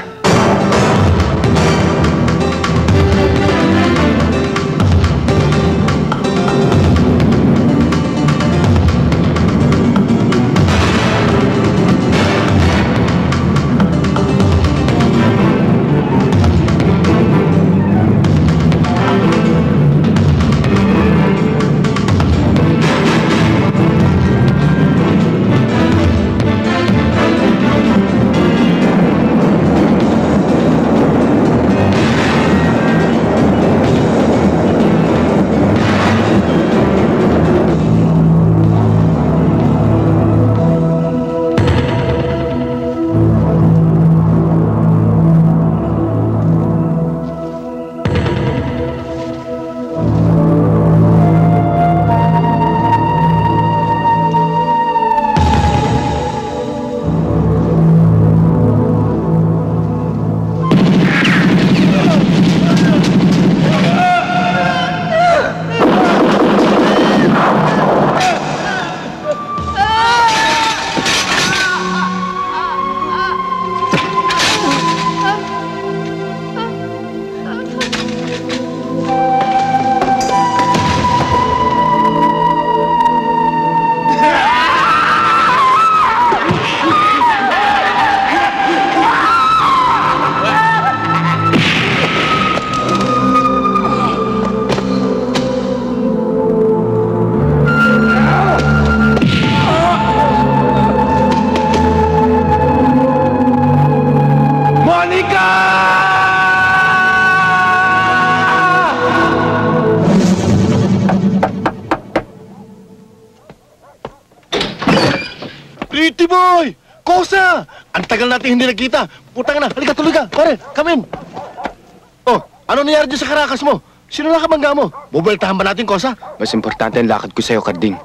Pretty boy! Kosa! Ang tagal natin hindi nagkita. Putang na, halika tuloy ka. Pare, come in. Oh, ano nangyari dyan sa Caracas mo? Sino nakabangga mo? Bubeltahan ba natin, Kosa?
Mas importante ang lakad ko sa'yo, Carding.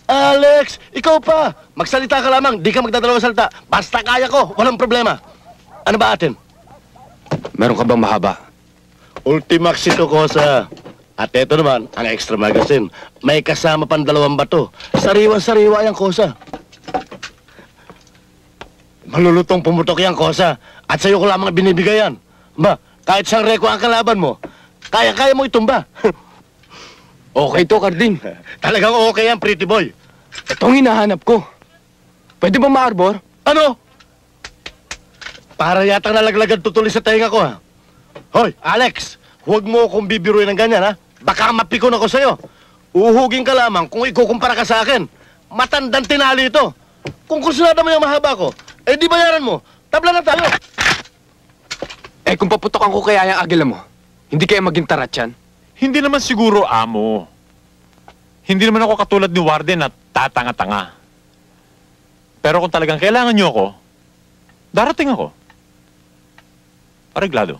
Alex, ikaw pa. Magsalita ka lamang, di ka magdadalawang salita. Basta kaya ko, walang problema. Ano ba atin?
Meron ka bang mahaba?
Ultimax ito, Kosa. At ito naman, ang extra magazine. May kasama pang 2 bato. Sariwa-sariwa yan, Kosa. Malulutong pumutok yan, Kosa. At sa'yo ko lamang binibigay yan. Ba, kahit siyang reko ang kalaban mo, kaya-kaya mo itumba.
Okay to, Carding.
Talagang okay yan, pretty boy.
Itong hinahanap ko. Pwede ba ma-arbor?
Ano? Para yatang nalaglagan tutuloy sa tainga ko, ha? Hoy, Alex, huwag mo akong bibiruin ng ganyan, ha?
Baka mapikon ako sa'yo. Uhugin ka lamang kung ikukumpara ka sa akin. Matandang tinali ito. Kung kursunada mo yung mahaba ko, eh di bayaran mo. Tabla na tayo.
Eh kung paputokan ko kaya yung agila mo, hindi kaya maging tarat yan?
Hindi naman siguro, amo. Hindi naman ako katulad ni Warden na tatanga-tanga. Pero kung talagang kailangan niyo ako, darating ako. Areglado.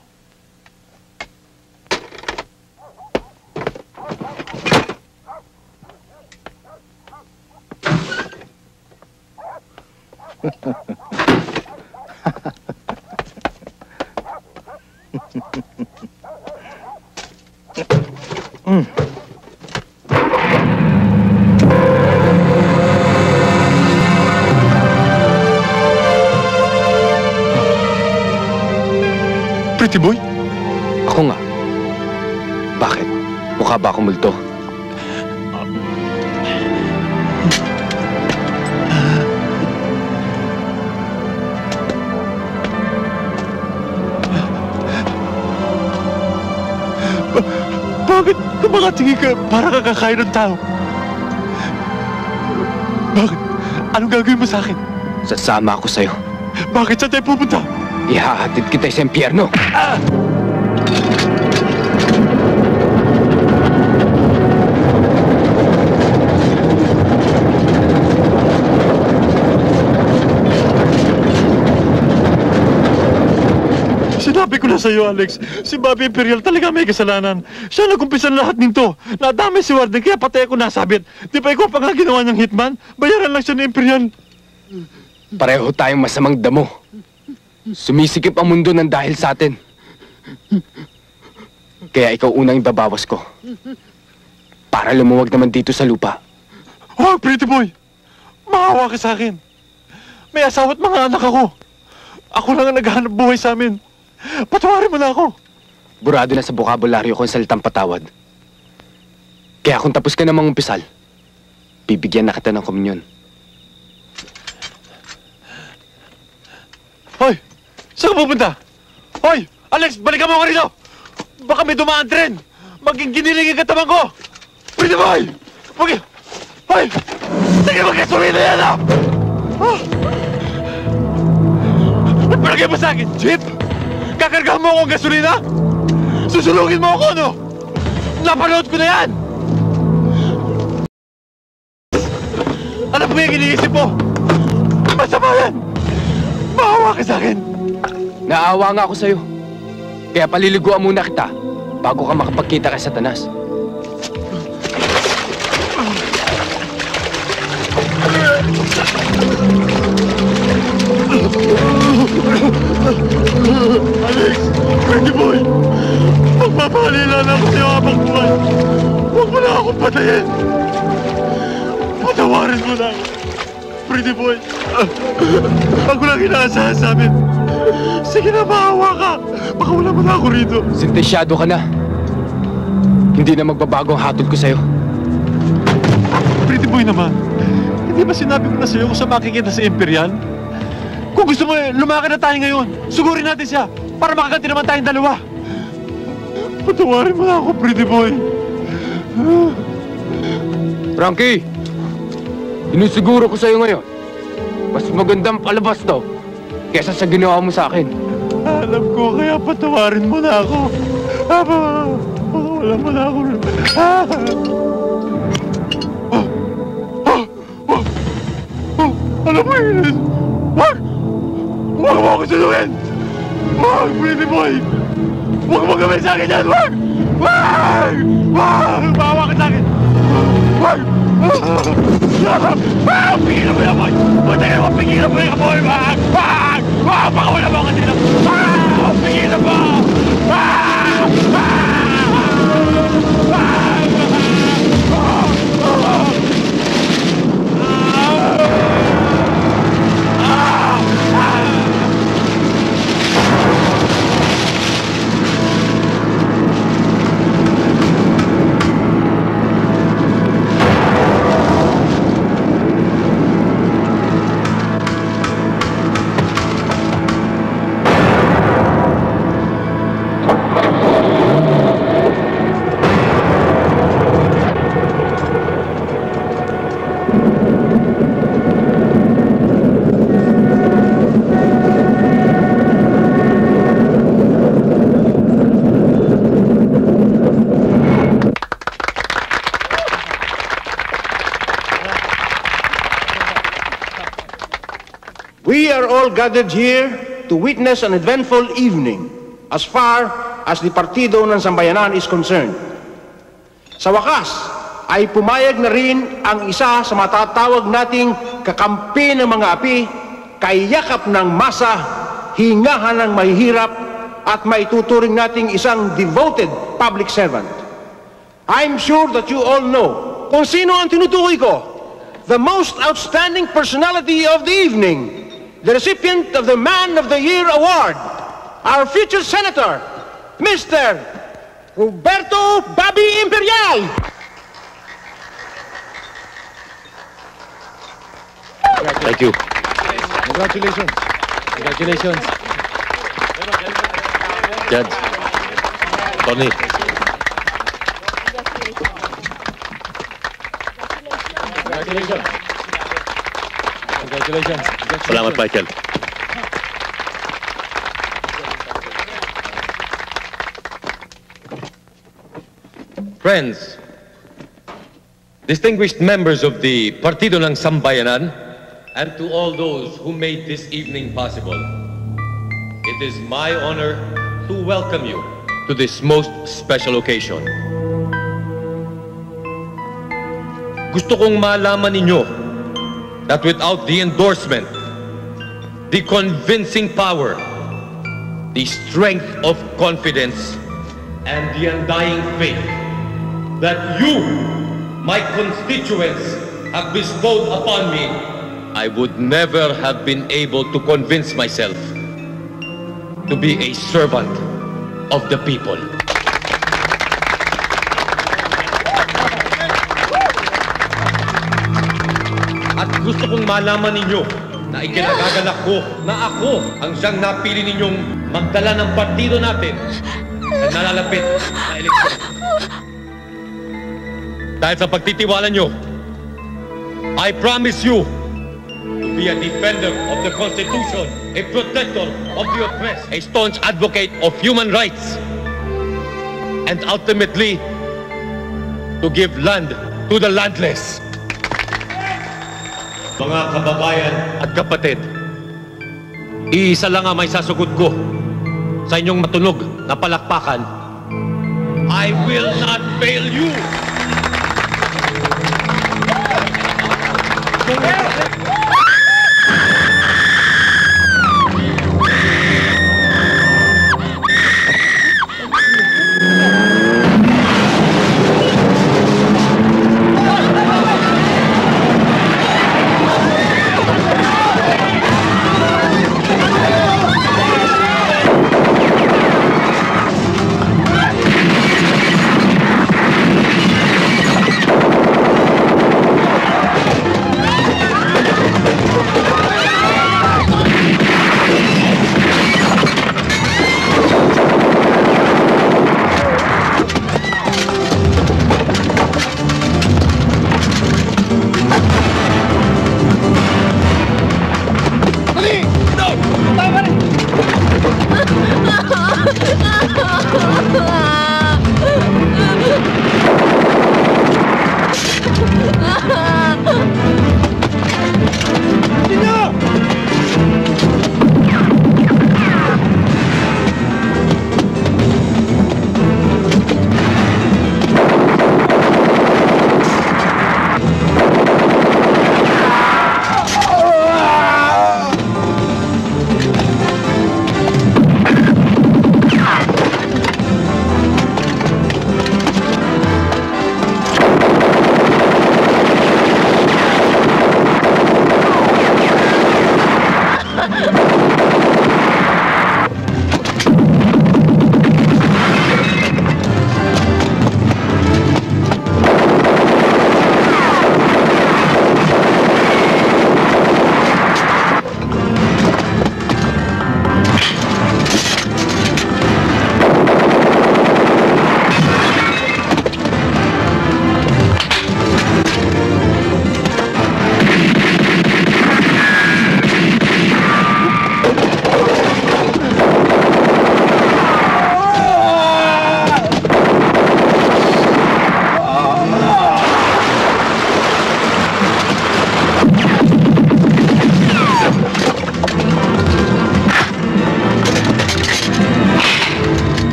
Pretty boy?
Ako nga. Bakit? Mukha ba akong multo?
Bakit kumakatingin ka para kakakain ng tao? Bakit? Anong gagawin mo sa akin?
Sasama ako sa'yo.
Bakit saan tayo pupunta?
Ihahatid kita sa impyerno.
Ah! Sinabi ko na sa'yo, Alex, si Bobby Imperial talaga may kasalanan. Siya nag-umpisa lahat nito. Nadami si Warden, kaya patay ako nasabit. Di ba ikaw pa nga ginawa niyang hitman? Bayaran lang siya ni Imperial.
Pareho tayong masamang damo. Sumisikip ang mundo ng dahil sa atin. Kaya ikaw unang ibabawas ko. Para lumuwag naman dito sa lupa.
Oh, pretty boy! Maawa ka sa akin. May asawa at mga anak ako. Ako lang ang naghahanap buhay sa amin. Patawarin mo na ako.
Burado na sa bokabularyo ko ang salitang patawad. Kaya kung tapos ka namang umpisal, bibigyan na kita ng komunyon.
Hoy! Saan ka pupunta? Hoy! Alex, balikan mo ako rito! Baka may dumaan tren! Maging giniling ang katawan ko! Pretty boy! Hoy! Sige, magkasulina yan ah! May palagay mo sa akin, Jeep? Kakargahan mo akong gasolina? Susulugin mo ako, no? Napanood ko na yan! Alam mo yung iniisip mo? Masama yan! Maawa ka sa akin!
Naawa nga ako sa'yo. Kaya paliliguan muna kita bago ka makapagkita kay Satanas.
Alex! Pretty boy! Magpapaalila na ako sa'yo habang buhay. Huwag mo na akong patayin. Patawarin mo na ako. Pretty boy. Ako lang inaasahan sa amin. Sige na, maawa ka. Baka wala mo na ako rito.
Sentensyado ka na. Hindi na magbabago ang hatol ko sa'yo.
Pretty boy naman. Hindi ba sinabi ko na sa'yo kung saan makikita sa Imperial? Kung gusto mo, lumakad na tayo ngayon. Sugurin natin siya para makaganti naman tayong dalawa. Patawarin mo na ako, pretty boy.
Frankie! Inusiguro ko sa'yo ngayon. Mas magandang palabas to kesa sa ginawa mo sa akin.
Alam ko, kaya patawarin mo na ako. Wala mo na ako. Alam mo yun? Wag! Huwag mo ako sunugin! Wag, pretty boy! Huwag mo gawin sa akin yan! Wag! Wag! Wag! Bawa ka sa akin! Wag! Pigilan mo yung boy! Patayin mo! Pigilan mo yung boy! Wag! Wag! Wag! Baka wala mo ako dito! Wag! Pigilan mo! Wag! Wag!
gathered here to witness an eventful evening as far as the Partido ng Sambayanan is concerned. Sa wakas, ay pumayag na rin ang isa sa matatawag nating kakampi ng mga api, kaiyakap ng masa, hingahan ng mahihirap, at maituturing nating isang devoted public servant. I'm sure that you all know kung sino ang tinutukoy ko. The most outstanding personality of the evening, the recipient of the Man of the Year Award, our future Senator, Mr. Roberto Bobby Imperial!
Thank you.
Congratulations. Congratulations.
Judge. Tony.
Congratulations. Congratulations.
Salamat, Michael.
Friends, distinguished members of the Partido ng Sambayanan, and to all those who made this evening possible, it is my honor to welcome you to this most special occasion. Gusto kong malaman ninyo that without the endorsement, the convincing power, the strength of confidence, and the undying faith that you, my constituents, have bestowed upon me, I would never have been able to convince myself to be a servant of the people. At gusto kong malaman ninyo na ikinagagalak ko na ako ang siyang napili ninyong magdala ng partido natin sa nalalapit na eleksyon. Dahil sa pagtitiwala nyo, I promise you to be a defender of the Constitution, a protector of the oppressed, a staunch advocate of human rights, and ultimately, to give land to the landless. Mga kababayan at kapatid, iisa lang ang may sasagot ko sa inyong matunog na palakpakan. I will not fail you!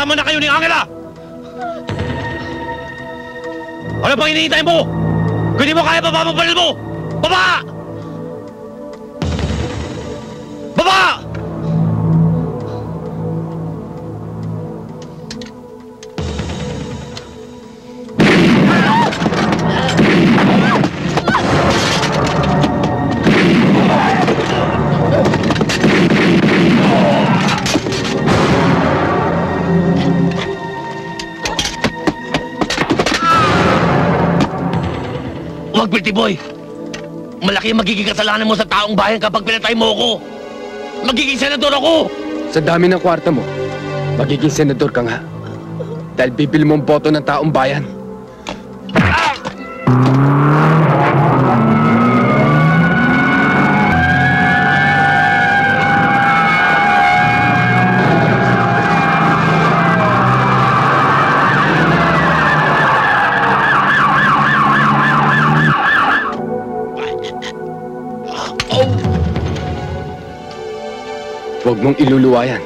Magkasama na kayo ni Angela! Ano pang hinihintay mo? Kung di mo kaya, baba mo baril mo! Baba! Baba! Huwag, Pretty Boy! Malaki ang magiging kasalanan mo sa taong bayan kapag pinatay mo ako! Magiging senador ako!
Sa dami ng kwarta mo, magiging senador ka nga. Dahil bibili mo ang boto ng taong bayan. Huwag mong iluluwa yan.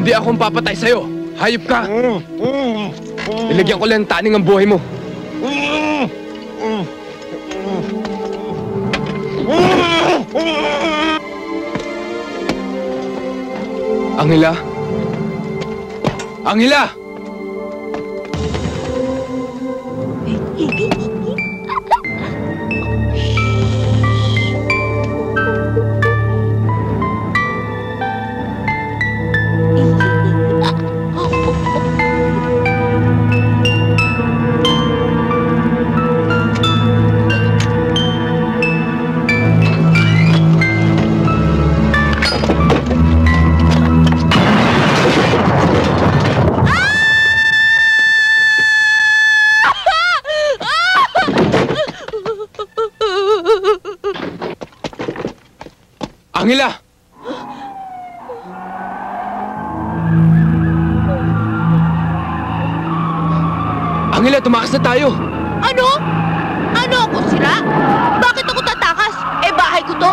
Hindi akong papatay sa'yo. Hayop ka. Ilagyan ko lang taning ang buhay mo. Angela? Angela! Angela! Angela, tumakas na tayo!
Ano? Ano ako sira? Bakit ako tatakas? Eh, bahay ko to.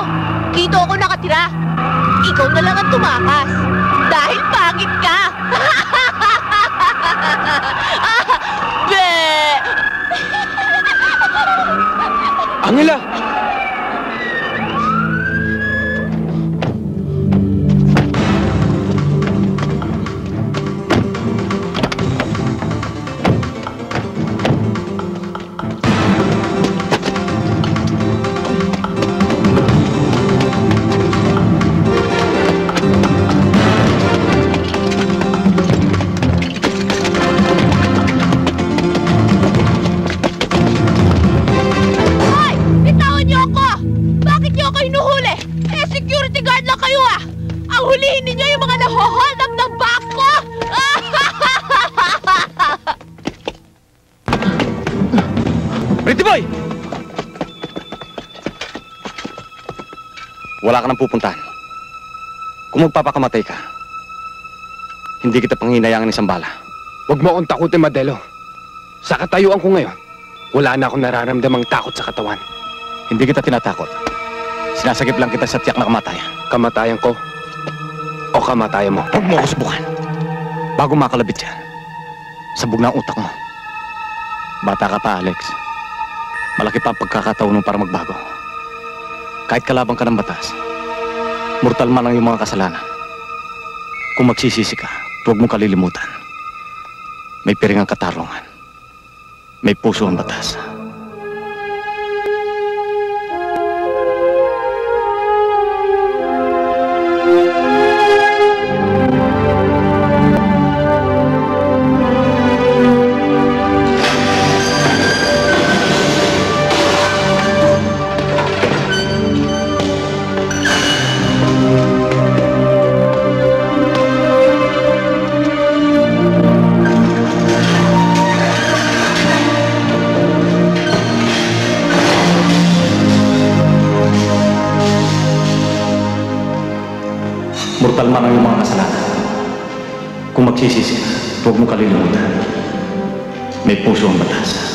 Dito ako nakatira. Ikaw na lang ang tumakas. Dahil pangit ka! Be!
Angela!
Wala ka nang pupuntahan. Kung magpapakamatay ka, hindi kita panghinayangin ng isang bala.
Huwag mo akong takutin, Madelo. Sa katayuan ko ngayon, wala na akong nararamdamang takot sa katawan.
Hindi kita tinatakot. Sinasagip lang kita sa tiyak na kamatayan.
Kamatayan ko? O kamatayan mo?
Huwag mo ako subukan. Bago makalabit yan, sabog na ang utak mo. Bata ka pa, Alex. Malaki pa ang pagkakataon mo para magbago. Kahit kalabang ka ng batas, mortal man ang iyong mga kasalanan. Kung magsisisi ka, huwag mong kalilimutan. May piring ang katarungan. May puso ang batas. brutal man ang iyong mga kasalanan. Kung magsisisi ka, huwag mo kalilimutan. May puso ang batas.